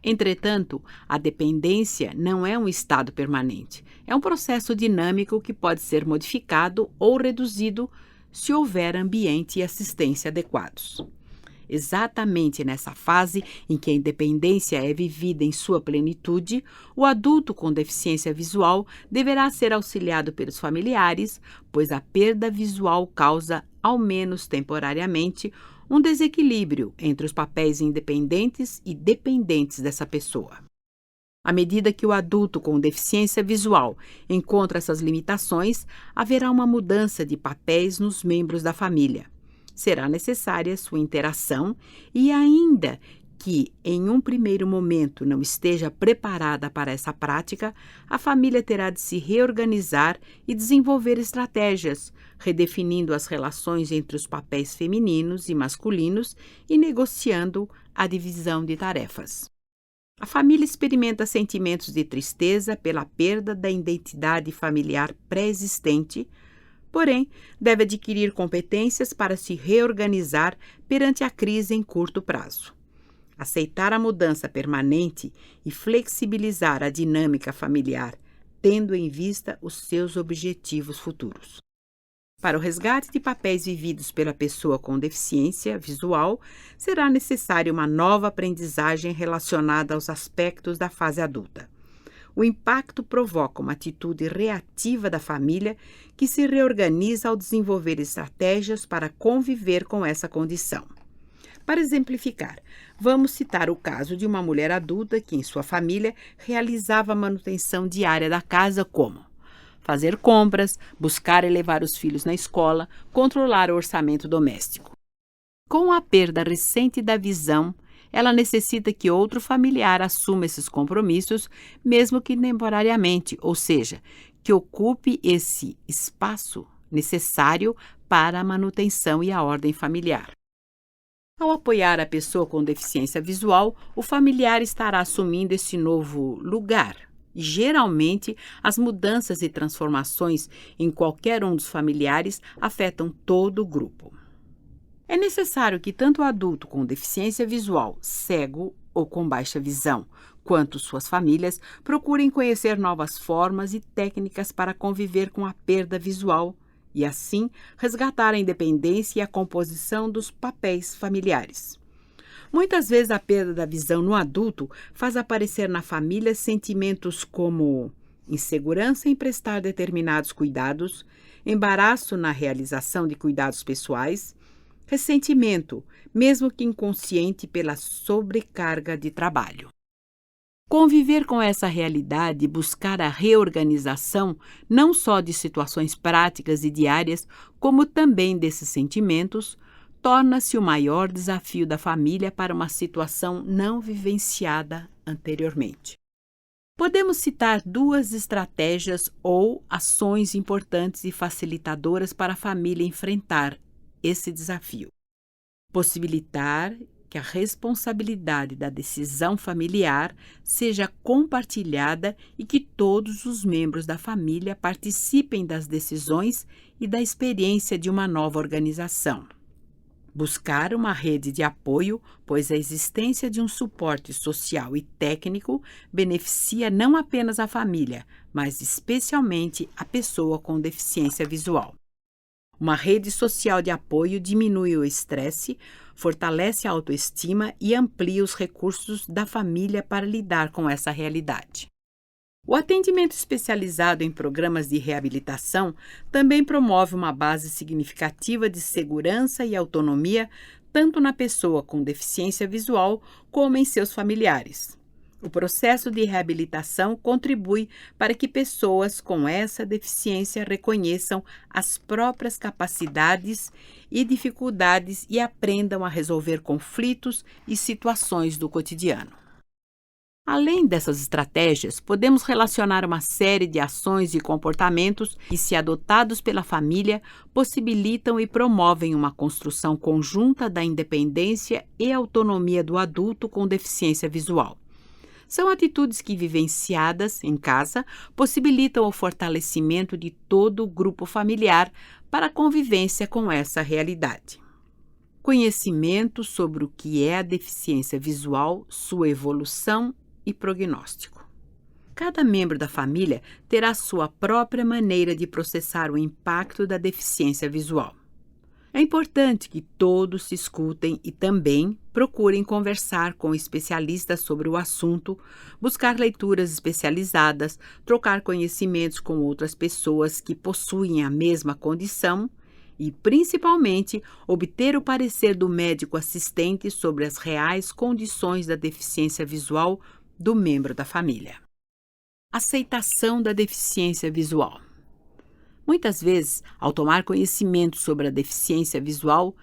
Entretanto, a dependência não é um estado permanente. É um processo dinâmico que pode ser modificado ou reduzido se houver ambiente e assistência adequados. Exatamente nessa fase em que a independência é vivida em sua plenitude, o adulto com deficiência visual deverá ser auxiliado pelos familiares, pois a perda visual causa, ao menos temporariamente, um desequilíbrio entre os papéis independentes e dependentes dessa pessoa. À medida que o adulto com deficiência visual encontra essas limitações, haverá uma mudança de papéis nos membros da família. Será necessária sua interação e, ainda que em um primeiro momento não esteja preparada para essa prática, a família terá de se reorganizar e desenvolver estratégias, redefinindo as relações entre os papéis femininos e masculinos e negociando a divisão de tarefas. A família experimenta sentimentos de tristeza pela perda da identidade familiar pré-existente, porém, deve adquirir competências para se reorganizar perante a crise em curto prazo. Aceitar a mudança permanente e flexibilizar a dinâmica familiar, tendo em vista os seus objetivos futuros. Para o resgate de papéis vividos pela pessoa com deficiência visual, será necessária uma nova aprendizagem relacionada aos aspectos da fase adulta. O impacto provoca uma atitude reativa da família que se reorganiza ao desenvolver estratégias para conviver com essa condição. Para exemplificar, vamos citar o caso de uma mulher adulta que, em sua família, realizava a manutenção diária da casa como fazer compras, buscar e levar os filhos na escola, controlar o orçamento doméstico. Com a perda recente da visão, ela necessita que outro familiar assuma esses compromissos, mesmo que temporariamente, ou seja, que ocupe esse espaço necessário para a manutenção e a ordem familiar. Ao apoiar a pessoa com deficiência visual, o familiar estará assumindo esse novo lugar. E, geralmente, as mudanças e transformações em qualquer um dos familiares afetam todo o grupo. É necessário que tanto o adulto com deficiência visual, cego ou com baixa visão, quanto suas famílias procurem conhecer novas formas e técnicas para conviver com a perda visual e, assim, resgatar a independência e a composição dos papéis familiares. Muitas vezes a perda da visão no adulto faz aparecer na família sentimentos como insegurança em prestar determinados cuidados, embaraço na realização de cuidados pessoais, ressentimento, mesmo que inconsciente, pela sobrecarga de trabalho. Conviver com essa realidade e buscar a reorganização não só de situações práticas e diárias, como também desses sentimentos, torna-se o maior desafio da família para uma situação não vivenciada anteriormente. Podemos citar duas estratégias ou ações importantes e facilitadoras para a família enfrentar esse desafio. Possibilitar que a responsabilidade da decisão familiar seja compartilhada e que todos os membros da família participem das decisões e da experiência de uma nova organização. Buscar uma rede de apoio, pois a existência de um suporte social e técnico beneficia não apenas a família, mas especialmente a pessoa com deficiência visual. Uma rede social de apoio diminui o estresse, fortalece a autoestima e amplia os recursos da família para lidar com essa realidade. O atendimento especializado em programas de reabilitação também promove uma base significativa de segurança e autonomia, tanto na pessoa com deficiência visual como em seus familiares. O processo de reabilitação contribui para que pessoas com essa deficiência reconheçam as próprias capacidades e dificuldades e aprendam a resolver conflitos e situações do cotidiano. Além dessas estratégias, podemos relacionar uma série de ações e comportamentos que, se adotados pela família, possibilitam e promovem uma construção conjunta da independência e autonomia do adulto com deficiência visual. São atitudes que, vivenciadas em casa, possibilitam o fortalecimento de todo o grupo familiar para a convivência com essa realidade. Conhecimento sobre o que é a deficiência visual, sua evolução e prognóstico. Cada membro da família terá sua própria maneira de processar o impacto da deficiência visual. É importante que todos se escutem e também procurem conversar com especialistas sobre o assunto, buscar leituras especializadas, trocar conhecimentos com outras pessoas que possuem a mesma condição e, principalmente, obter o parecer do médico assistente sobre as reais condições da deficiência visual do membro da família. Aceitação da deficiência visual. Muitas vezes, ao tomar conhecimento sobre a deficiência visual,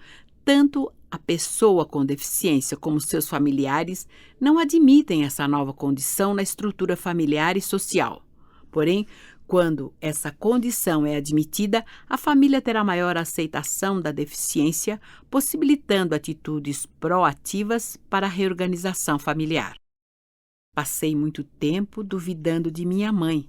tanto a pessoa com deficiência como seus familiares não admitem essa nova condição na estrutura familiar e social. Porém, quando essa condição é admitida, a família terá maior aceitação da deficiência, possibilitando atitudes proativas para a reorganização familiar. Passei muito tempo duvidando de minha mãe.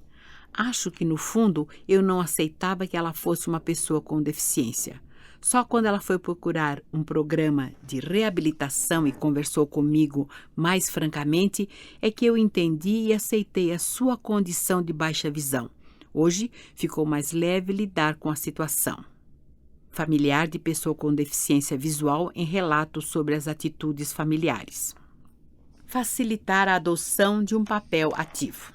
Acho que, no fundo, eu não aceitava que ela fosse uma pessoa com deficiência. Só quando ela foi procurar um programa de reabilitação e conversou comigo mais francamente é que eu entendi e aceitei a sua condição de baixa visão. Hoje ficou mais leve lidar com a situação. Familiar de pessoa com deficiência visual em relatos sobre as atitudes familiares. Facilitar a adoção de um papel ativo.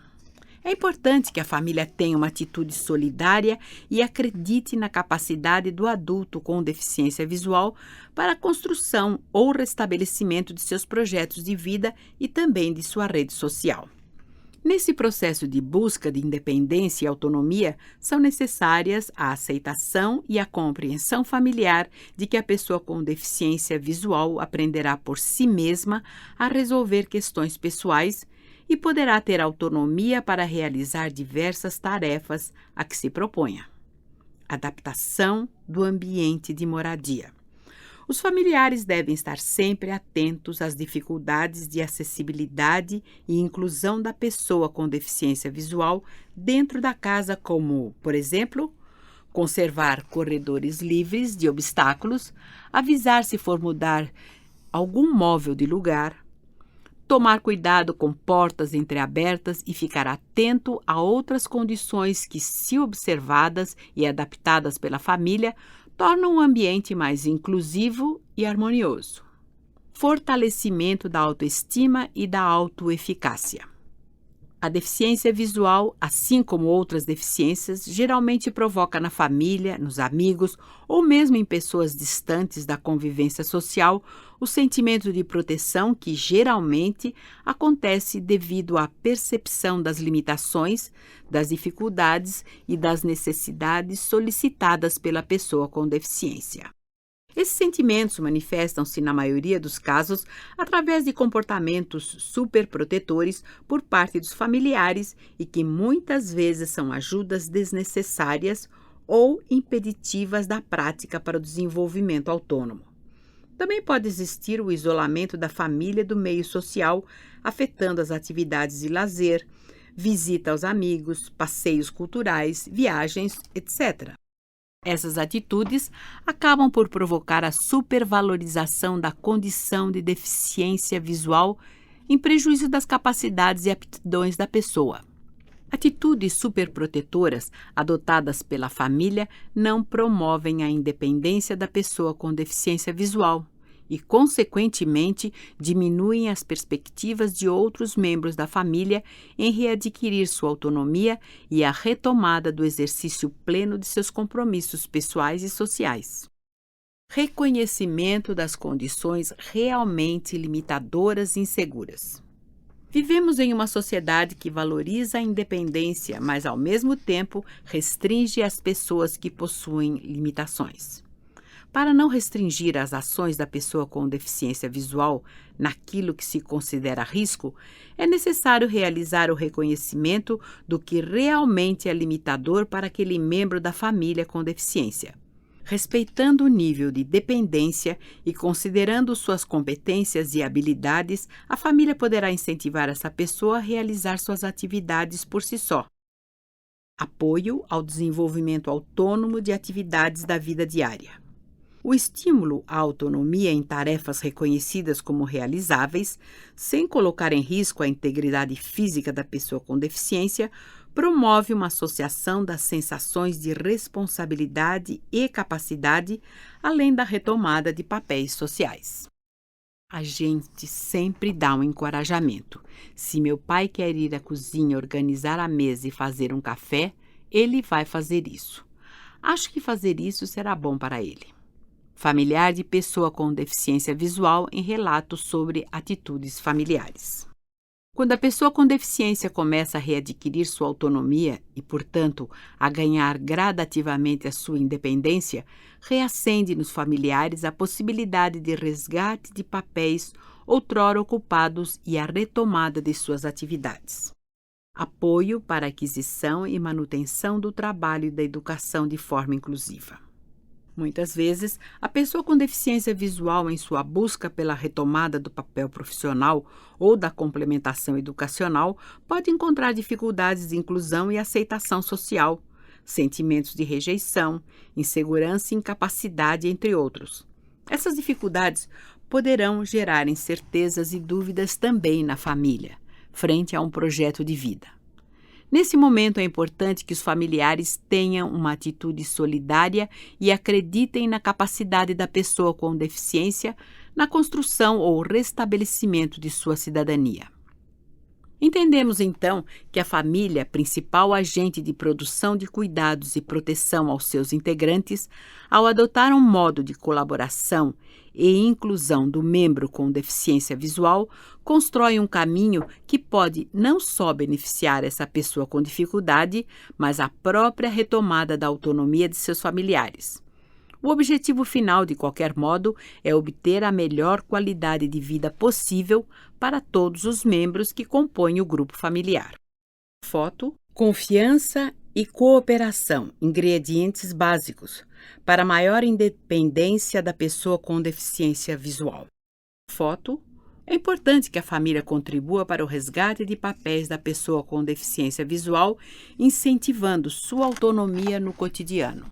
É importante que a família tenha uma atitude solidária e acredite na capacidade do adulto com deficiência visual para a construção ou restabelecimento de seus projetos de vida e também de sua rede social. Nesse processo de busca de independência e autonomia, são necessárias a aceitação e a compreensão familiar de que a pessoa com deficiência visual aprenderá por si mesma a resolver questões pessoais e poderá ter autonomia para realizar diversas tarefas a que se proponha. Adaptação do ambiente de moradia. Os familiares devem estar sempre atentos às dificuldades de acessibilidade e inclusão da pessoa com deficiência visual dentro da casa, como, por exemplo, conservar corredores livres de obstáculos, avisar se for mudar algum móvel de lugar, tomar cuidado com portas entreabertas e ficar atento a outras condições que, se observadas e adaptadas pela família, tornam o ambiente mais inclusivo e harmonioso. Fortalecimento da autoestima e da autoeficácia. A deficiência visual, assim como outras deficiências, geralmente provoca na família, nos amigos ou mesmo em pessoas distantes da convivência social o sentimento de proteção que geralmente acontece devido à percepção das limitações, das dificuldades e das necessidades solicitadas pela pessoa com deficiência. Esses sentimentos manifestam-se, na maioria dos casos, através de comportamentos superprotetores por parte dos familiares e que muitas vezes são ajudas desnecessárias ou impeditivas da prática para o desenvolvimento autônomo. Também pode existir o isolamento da família do meio social, afetando as atividades de lazer, visita aos amigos, passeios culturais, viagens, etc. Essas atitudes acabam por provocar a supervalorização da condição de deficiência visual em prejuízo das capacidades e aptidões da pessoa. Atitudes superprotetoras adotadas pela família não promovem a independência da pessoa com deficiência visual e, consequentemente, diminuem as perspectivas de outros membros da família em readquirir sua autonomia e a retomada do exercício pleno de seus compromissos pessoais e sociais. Reconhecimento das condições realmente limitadoras e inseguras. Vivemos em uma sociedade que valoriza a independência, mas, ao mesmo tempo, restringe as pessoas que possuem limitações. Para não restringir as ações da pessoa com deficiência visual naquilo que se considera risco, é necessário realizar o reconhecimento do que realmente é limitador para aquele membro da família com deficiência. Respeitando o nível de dependência e considerando suas competências e habilidades, a família poderá incentivar essa pessoa a realizar suas atividades por si só. Apoio ao desenvolvimento autônomo de atividades da vida diária. O estímulo à autonomia em tarefas reconhecidas como realizáveis, sem colocar em risco a integridade física da pessoa com deficiência, promove uma associação das sensações de responsabilidade e capacidade, além da retomada de papéis sociais. A gente sempre dá um encorajamento. Se meu pai quer ir à cozinha organizar a mesa e fazer um café, ele vai fazer isso. Acho que fazer isso será bom para ele. Familiar de pessoa com deficiência visual em relatos sobre atitudes familiares. Quando a pessoa com deficiência começa a readquirir sua autonomia e, portanto, a ganhar gradativamente a sua independência, reacende nos familiares a possibilidade de resgate de papéis outrora ocupados e a retomada de suas atividades. Apoio para a aquisição e manutenção do trabalho e da educação de forma inclusiva. Muitas vezes, a pessoa com deficiência visual, em sua busca pela retomada do papel profissional ou da complementação educacional, pode encontrar dificuldades de inclusão e aceitação social, sentimentos de rejeição, insegurança e incapacidade, entre outros. Essas dificuldades poderão gerar incertezas e dúvidas também na família, frente a um projeto de vida. Nesse momento, é importante que os familiares tenham uma atitude solidária e acreditem na capacidade da pessoa com deficiência na construção ou restabelecimento de sua cidadania. Entendemos, então, que a família, principal agente de produção de cuidados e proteção aos seus integrantes, ao adotar um modo de colaboração e inclusão do membro com deficiência visual, constrói um caminho que pode não só beneficiar essa pessoa com dificuldade, mas a própria retomada da autonomia de seus familiares. O objetivo final, de qualquer modo, é obter a melhor qualidade de vida possível para todos os membros que compõem o grupo familiar. Foto: confiança e cooperação, ingredientes básicos para maior independência da pessoa com deficiência visual. Foto: é importante que a família contribua para o resgate de papéis da pessoa com deficiência visual, incentivando sua autonomia no cotidiano.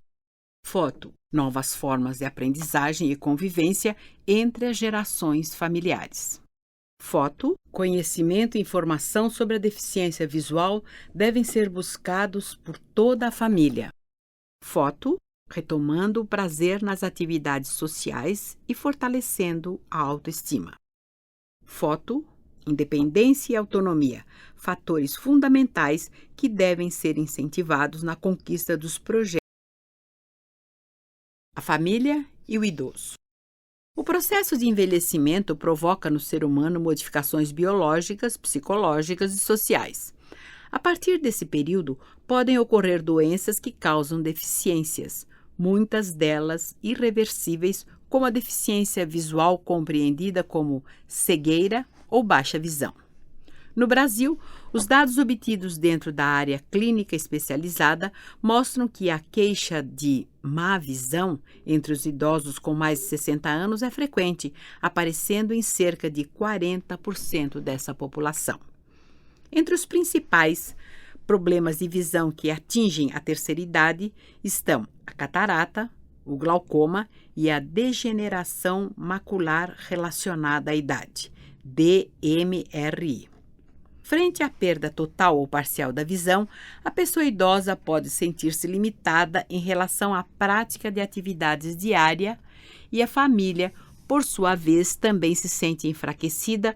Foto: novas formas de aprendizagem e convivência entre as gerações familiares. Foto: conhecimento e informação sobre a deficiência visual devem ser buscados por toda a família. Foto: retomando o prazer nas atividades sociais e fortalecendo a autoestima. Foto: independência e autonomia, fatores fundamentais que devem ser incentivados na conquista dos projetos. A família e o idoso. O processo de envelhecimento provoca no ser humano modificações biológicas, psicológicas e sociais. A partir desse período, podem ocorrer doenças que causam deficiências, muitas delas irreversíveis, como a deficiência visual compreendida como cegueira ou baixa visão. No Brasil, os dados obtidos dentro da área clínica especializada mostram que a queixa de má visão entre os idosos com mais de 60 anos é frequente, aparecendo em cerca de 40% dessa população. Entre os principais problemas de visão que atingem a terceira idade estão a catarata, o glaucoma e a degeneração macular relacionada à idade, DMRI. Frente à perda total ou parcial da visão, a pessoa idosa pode sentir-se limitada em relação à prática de atividades diárias e a família, por sua vez, também se sente enfraquecida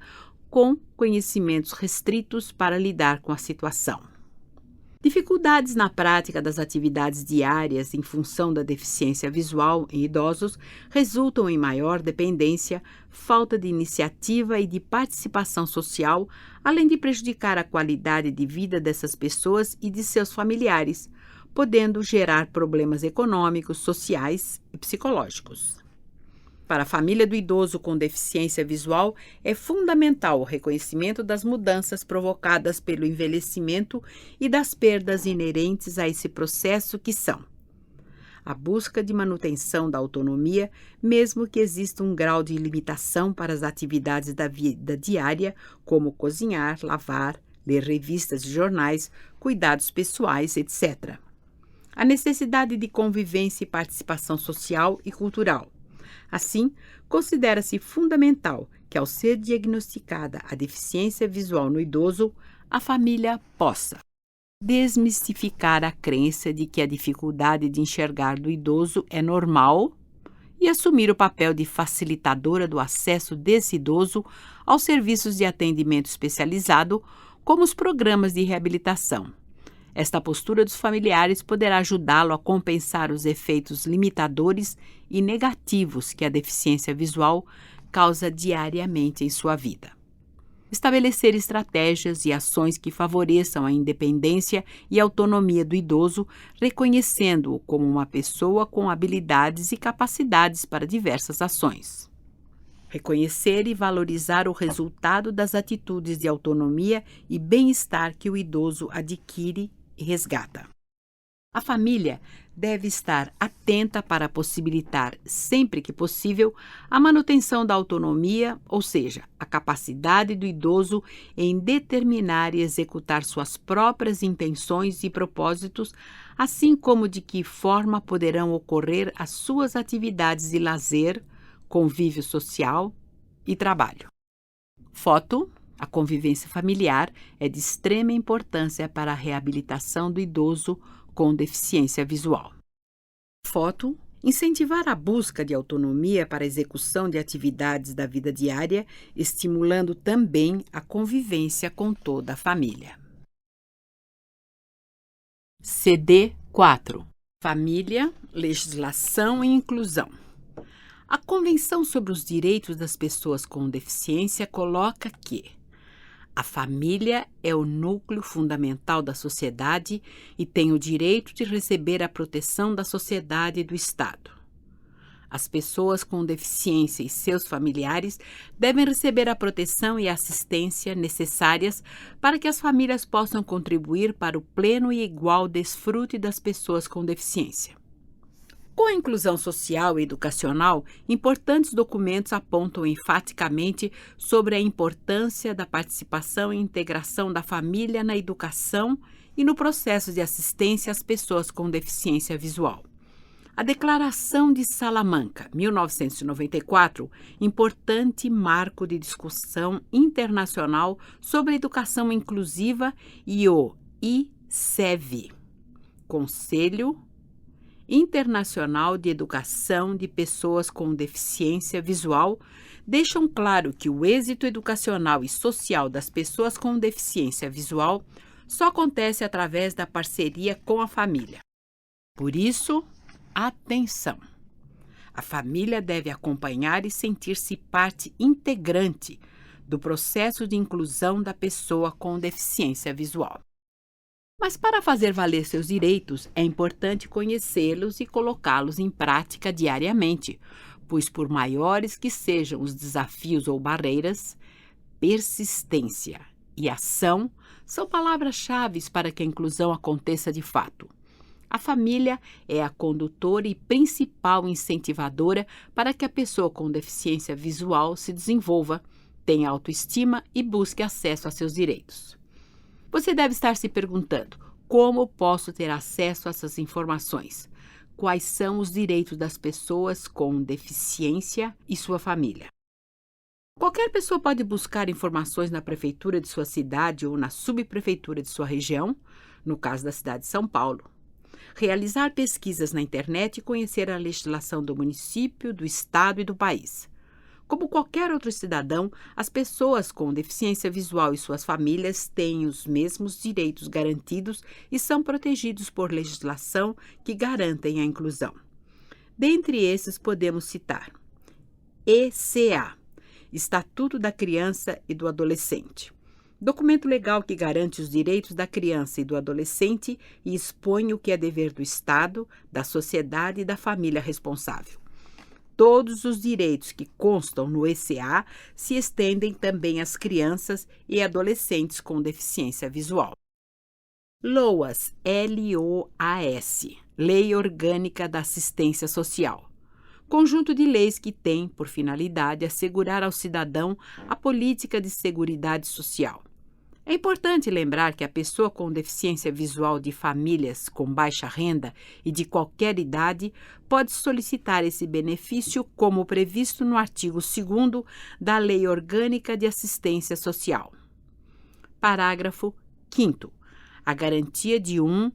com conhecimentos restritos para lidar com a situação. Dificuldades na prática das atividades diárias em função da deficiência visual em idosos resultam em maior dependência, falta de iniciativa e de participação social, além de prejudicar a qualidade de vida dessas pessoas e de seus familiares, podendo gerar problemas econômicos, sociais e psicológicos. Para a família do idoso com deficiência visual, é fundamental o reconhecimento das mudanças provocadas pelo envelhecimento e das perdas inerentes a esse processo, que são a busca de manutenção da autonomia, mesmo que exista um grau de limitação para as atividades da vida diária, como cozinhar, lavar, ler revistas e jornais, cuidados pessoais, etc. A necessidade de convivência e participação social e cultural. Assim, considera-se fundamental que, ao ser diagnosticada a deficiência visual no idoso, a família possa desmistificar a crença de que a dificuldade de enxergar do idoso é normal e assumir o papel de facilitadora do acesso desse idoso aos serviços de atendimento especializado, como os programas de reabilitação. Esta postura dos familiares poderá ajudá-lo a compensar os efeitos limitadores e negativos que a deficiência visual causa diariamente em sua vida. Estabelecer estratégias e ações que favoreçam a independência e autonomia do idoso, reconhecendo-o como uma pessoa com habilidades e capacidades para diversas ações. Reconhecer e valorizar o resultado das atitudes de autonomia e bem-estar que o idoso adquire e resgata. A família deve estar atenta para possibilitar, sempre que possível, a manutenção da autonomia, ou seja, a capacidade do idoso em determinar e executar suas próprias intenções e propósitos, assim como de que forma poderão ocorrer as suas atividades de lazer, convívio social e trabalho. Foto: a convivência familiar é de extrema importância para a reabilitação do idoso com deficiência visual. Foto: incentivar a busca de autonomia para a execução de atividades da vida diária, estimulando também a convivência com toda a família. CD 4. Família, legislação e inclusão. A Convenção sobre os Direitos das Pessoas com Deficiência coloca que a família é o núcleo fundamental da sociedade e tem o direito de receber a proteção da sociedade e do Estado. As pessoas com deficiência e seus familiares devem receber a proteção e a assistência necessárias para que as famílias possam contribuir para o pleno e igual desfrute das pessoas com deficiência. Com a inclusão social e educacional, importantes documentos apontam enfaticamente sobre a importância da participação e integração da família na educação e no processo de assistência às pessoas com deficiência visual. A Declaração de Salamanca, 1994, importante marco de discussão internacional sobre educação inclusiva, e o ICEV, Conselho Internacional de Educação de Pessoas com Deficiência Visual, deixam claro que o êxito educacional e social das pessoas com deficiência visual só acontece através da parceria com a família. Por isso, atenção! A família deve acompanhar e sentir-se parte integrante do processo de inclusão da pessoa com deficiência visual. Mas para fazer valer seus direitos, é importante conhecê-los e colocá-los em prática diariamente, pois por maiores que sejam os desafios ou barreiras, persistência e ação são palavras-chave para que a inclusão aconteça de fato. A família é a condutora e principal incentivadora para que a pessoa com deficiência visual se desenvolva, tenha autoestima e busque acesso a seus direitos. Você deve estar se perguntando: como posso ter acesso a essas informações? Quais são os direitos das pessoas com deficiência e sua família? Qualquer pessoa pode buscar informações na prefeitura de sua cidade ou na subprefeitura de sua região, no caso da cidade de São Paulo. Realizar pesquisas na internet e conhecer a legislação do município, do estado e do país. Como qualquer outro cidadão, as pessoas com deficiência visual e suas famílias têm os mesmos direitos garantidos e são protegidos por legislação que garantem a inclusão. Dentre esses, podemos citar ECA, Estatuto da Criança e do Adolescente, documento legal que garante os direitos da criança e do adolescente e expõe o que é dever do Estado, da sociedade e da família responsável. Todos os direitos que constam no ECA se estendem também às crianças e adolescentes com deficiência visual. LOAS, L-O-A-S, Lei Orgânica da Assistência Social. Conjunto de leis que tem, por finalidade, assegurar ao cidadão a política de seguridade social. É importante lembrar que a pessoa com deficiência visual de famílias com baixa renda e de qualquer idade pode solicitar esse benefício como previsto no artigo 2º da Lei Orgânica de Assistência Social. Parágrafo 5º. A garantia de um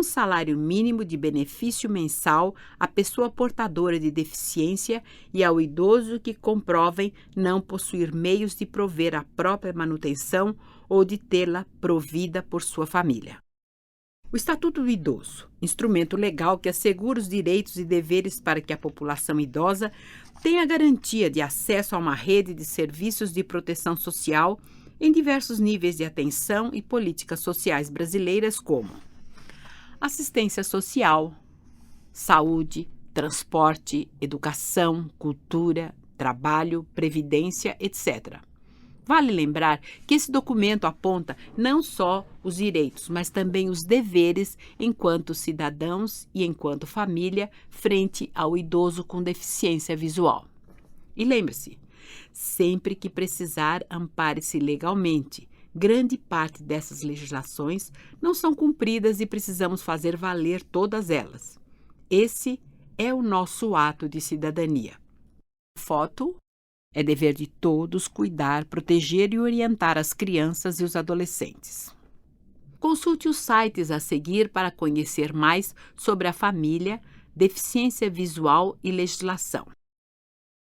salário mínimo de benefício mensal à pessoa portadora de deficiência e ao idoso que comprovem não possuir meios de prover a própria manutenção ou de tê-la provida por sua família. O Estatuto do Idoso, instrumento legal que assegura os direitos e deveres para que a população idosa tenha garantia de acesso a uma rede de serviços de proteção social em diversos níveis de atenção e políticas sociais brasileiras como assistência social, saúde, transporte, educação, cultura, trabalho, previdência, etc. Vale lembrar que esse documento aponta não só os direitos, mas também os deveres enquanto cidadãos e enquanto família frente ao idoso com deficiência visual. E lembre-se, sempre que precisar, ampare-se legalmente. Grande parte dessas legislações não são cumpridas e precisamos fazer valer todas elas. Esse é o nosso ato de cidadania. Foto. É dever de todos cuidar, proteger e orientar as crianças e os adolescentes. Consulte os sites a seguir para conhecer mais sobre a família, deficiência visual e legislação.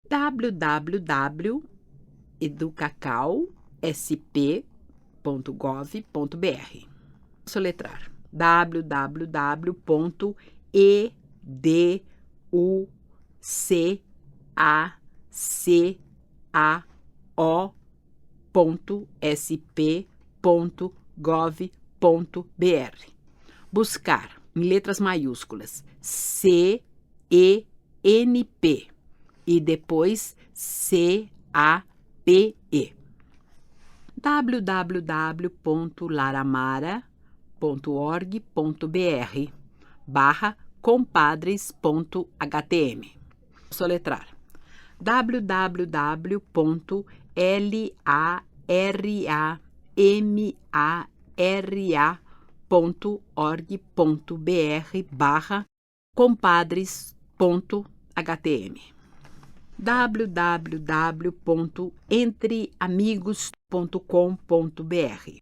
www.educacau.sp.gov.br. Soletrar www.educacau.sp.gov.br. Buscar em letras maiúsculas CENP e depois CAPE. www.laramara.org.br/compadres.htm. Soletrar www.laramara.org.br/compadres.htm. www.entreamigos.com.br.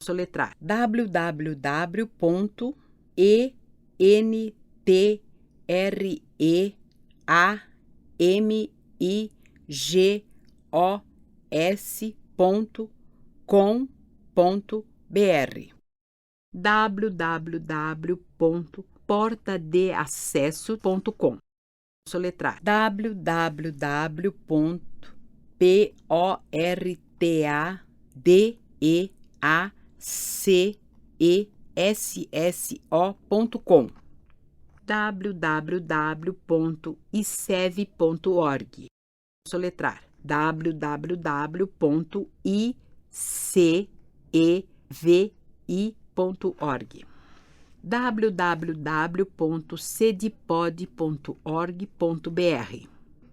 Soletrar www.entreamigos.com.br. www.portadeacesso.com. Soletrar www.portadeacesso.com. www.icev.org. Soletrar www.icevi.org. www.cedipod.org.br.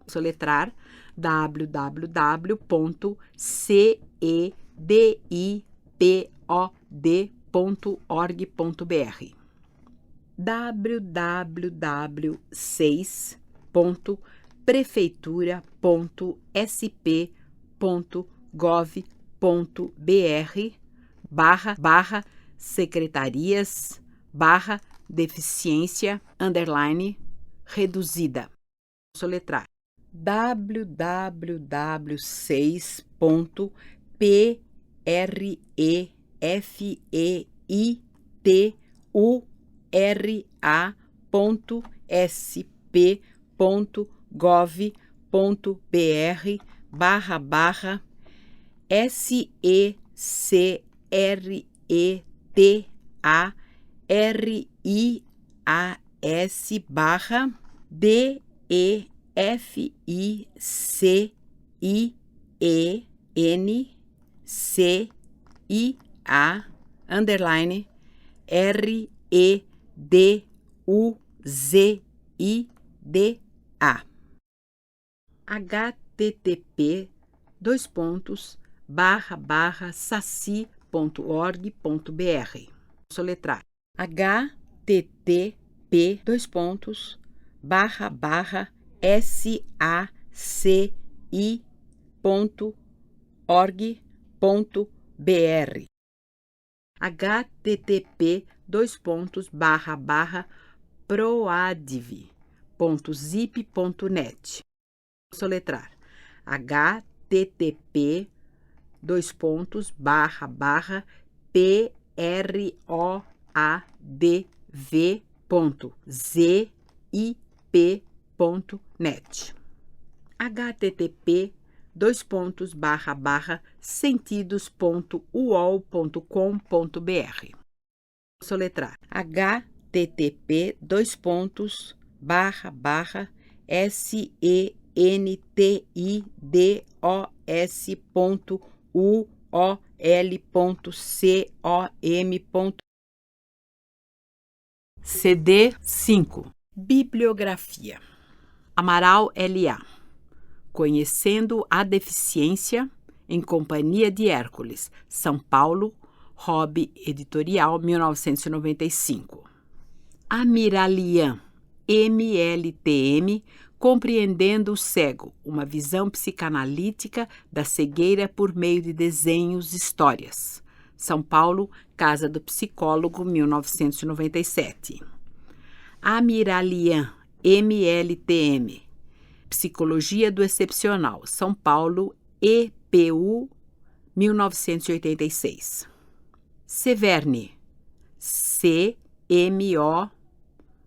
Soletrar www.cedipod.org.br. www.prefeitura.sp.gov.br/deficiência_reduzida. Soletrar www.deficiência_reduzida. http://saci.org.br. Soletrar http://saci.org.br. http://proadv.zip.net. Soletrar http://proadv.zip.net. http://sentidos.uol.com.br. Soletrar http://sentidos.uol.com. CD 5. Bibliografia. Amaral L.A. Conhecendo a Deficiência, em Companhia de Hércules, São Paulo, Hobby Editorial, 1995. Amiralian, MLTM, Compreendendo o Cego, uma visão psicanalítica da cegueira por meio de desenhos e histórias. São Paulo, Casa do Psicólogo, 1997. Amiralian, MLTM, Psicologia do Excepcional, São Paulo, EPU, 1986. Severne, CMO,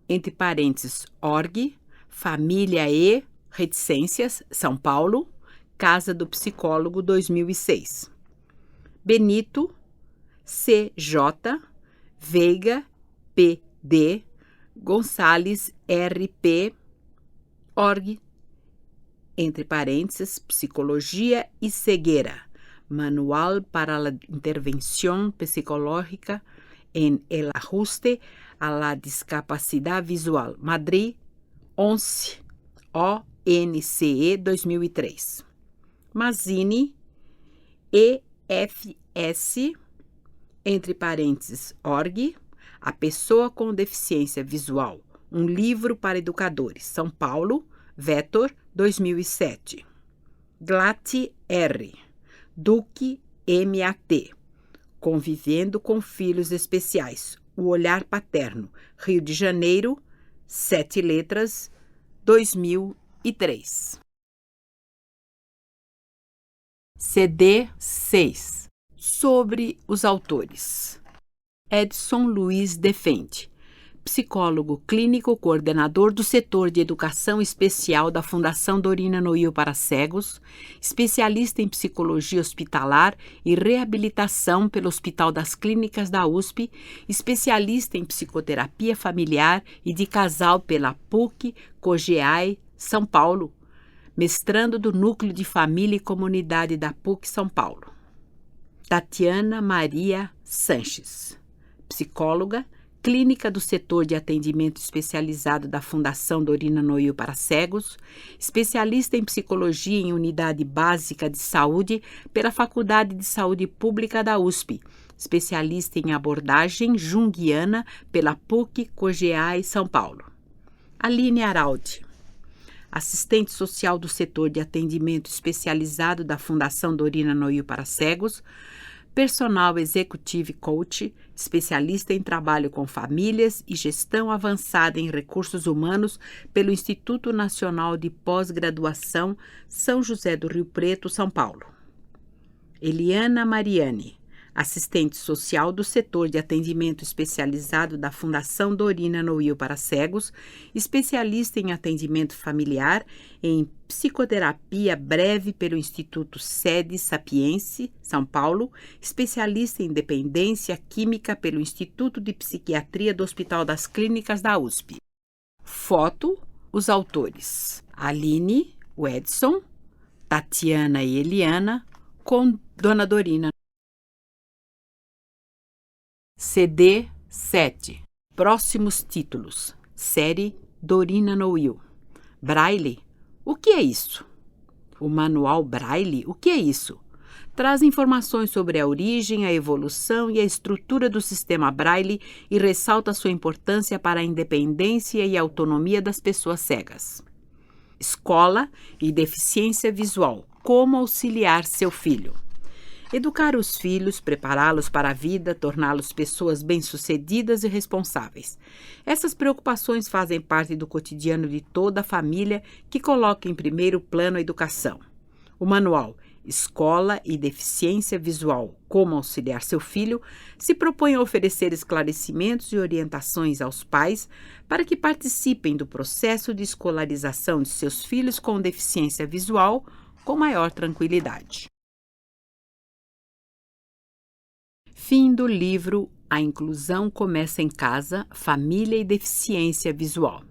entre parênteses, org, Família e Reticências, São Paulo, Casa do Psicólogo, 2006. Benito, CJ, Veiga, PD, Gonçalves, RP, org, entre parênteses, Psicologia e Cegueira, Manual para la Intervención Psicológica en el Ajuste a la Discapacidad Visual, Madrid, ONCE, ONCE, 2003. Mazzini, EFS, entre parênteses, org, A Pessoa com Deficiência Visual, um livro para educadores, São Paulo, Vetor, 2007. Glatti R. Duque MAT. Convivendo com Filhos Especiais, O Olhar Paterno, Rio de Janeiro, 7 letras, 2003. CD 6. Sobre os autores. Edson Luiz Defende, psicólogo clínico, coordenador do setor de educação especial da Fundação Dorina Noil para Cegos, especialista em psicologia hospitalar e reabilitação pelo Hospital das Clínicas da USP, especialista em psicoterapia familiar e de casal pela PUC, COGEAI, São Paulo, mestrando do Núcleo de Família e Comunidade da PUC São Paulo. Tatiana Maria Sanches, psicóloga, clínica do setor de atendimento especializado da Fundação Dorina Noil para Cegos, especialista em psicologia em unidade básica de saúde pela Faculdade de Saúde Pública da USP, especialista em abordagem junguiana pela PUC COGEAI São Paulo. Aline Araldi, assistente social do setor de atendimento especializado da Fundação Dorina Noil para Cegos, personal executive coach, especialista em trabalho com famílias e gestão avançada em recursos humanos pelo Instituto Nacional de Pós-Graduação São José do Rio Preto, São Paulo. Eliana Mariani, assistente social do setor de atendimento especializado da Fundação Dorina Noil para Cegos, especialista em atendimento familiar, em psicoterapia breve pelo Instituto Sede Sapiense, São Paulo, especialista em dependência química pelo Instituto de Psiquiatria do Hospital das Clínicas da USP. Foto, os autores: Aline, o Edson, Tatiana e Eliana, com Dona Dorina. CD 7. Próximos títulos. Série Dorina Noil. Braille. O que é isso? O Manual Braille. O que é isso? Traz informações sobre a origem, a evolução e a estrutura do sistema Braille e ressalta sua importância para a independência e autonomia das pessoas cegas. Escola e deficiência visual. Como auxiliar seu filho? Educar os filhos, prepará-los para a vida, torná-los pessoas bem-sucedidas e responsáveis. Essas preocupações fazem parte do cotidiano de toda a família que coloca em primeiro plano a educação. O manual Escola e Deficiência Visual, como auxiliar seu filho, se propõe a oferecer esclarecimentos e orientações aos pais para que participem do processo de escolarização de seus filhos com deficiência visual com maior tranquilidade. Fim do livro A Inclusão Começa em Casa, Família e Deficiência Visual.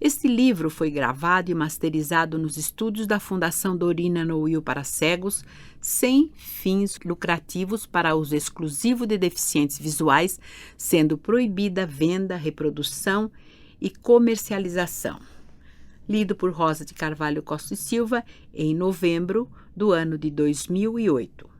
Este livro foi gravado e masterizado nos estúdios da Fundação Dorina Noil para cegos, sem fins lucrativos para uso exclusivo de deficientes visuais, sendo proibida a venda, reprodução e comercialização. Lido por Rosa de Carvalho Costa e Silva em novembro do ano de 2008.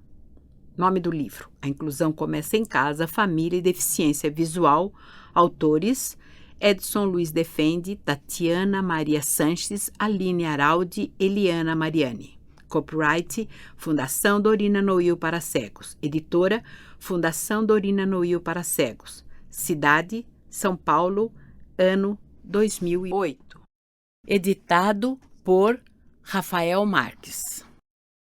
Nome do livro: A Inclusão Começa em Casa, Família e Deficiência Visual. Autores: Edson Luiz Defende, Tatiana Maria Sanches, Aline Araldi, Eliana Mariani. Copyright: Fundação Dorina Noil para cegos. Editora: Fundação Dorina Noil para cegos. Cidade: São Paulo, ano 2008. Editado por Rafael Marques.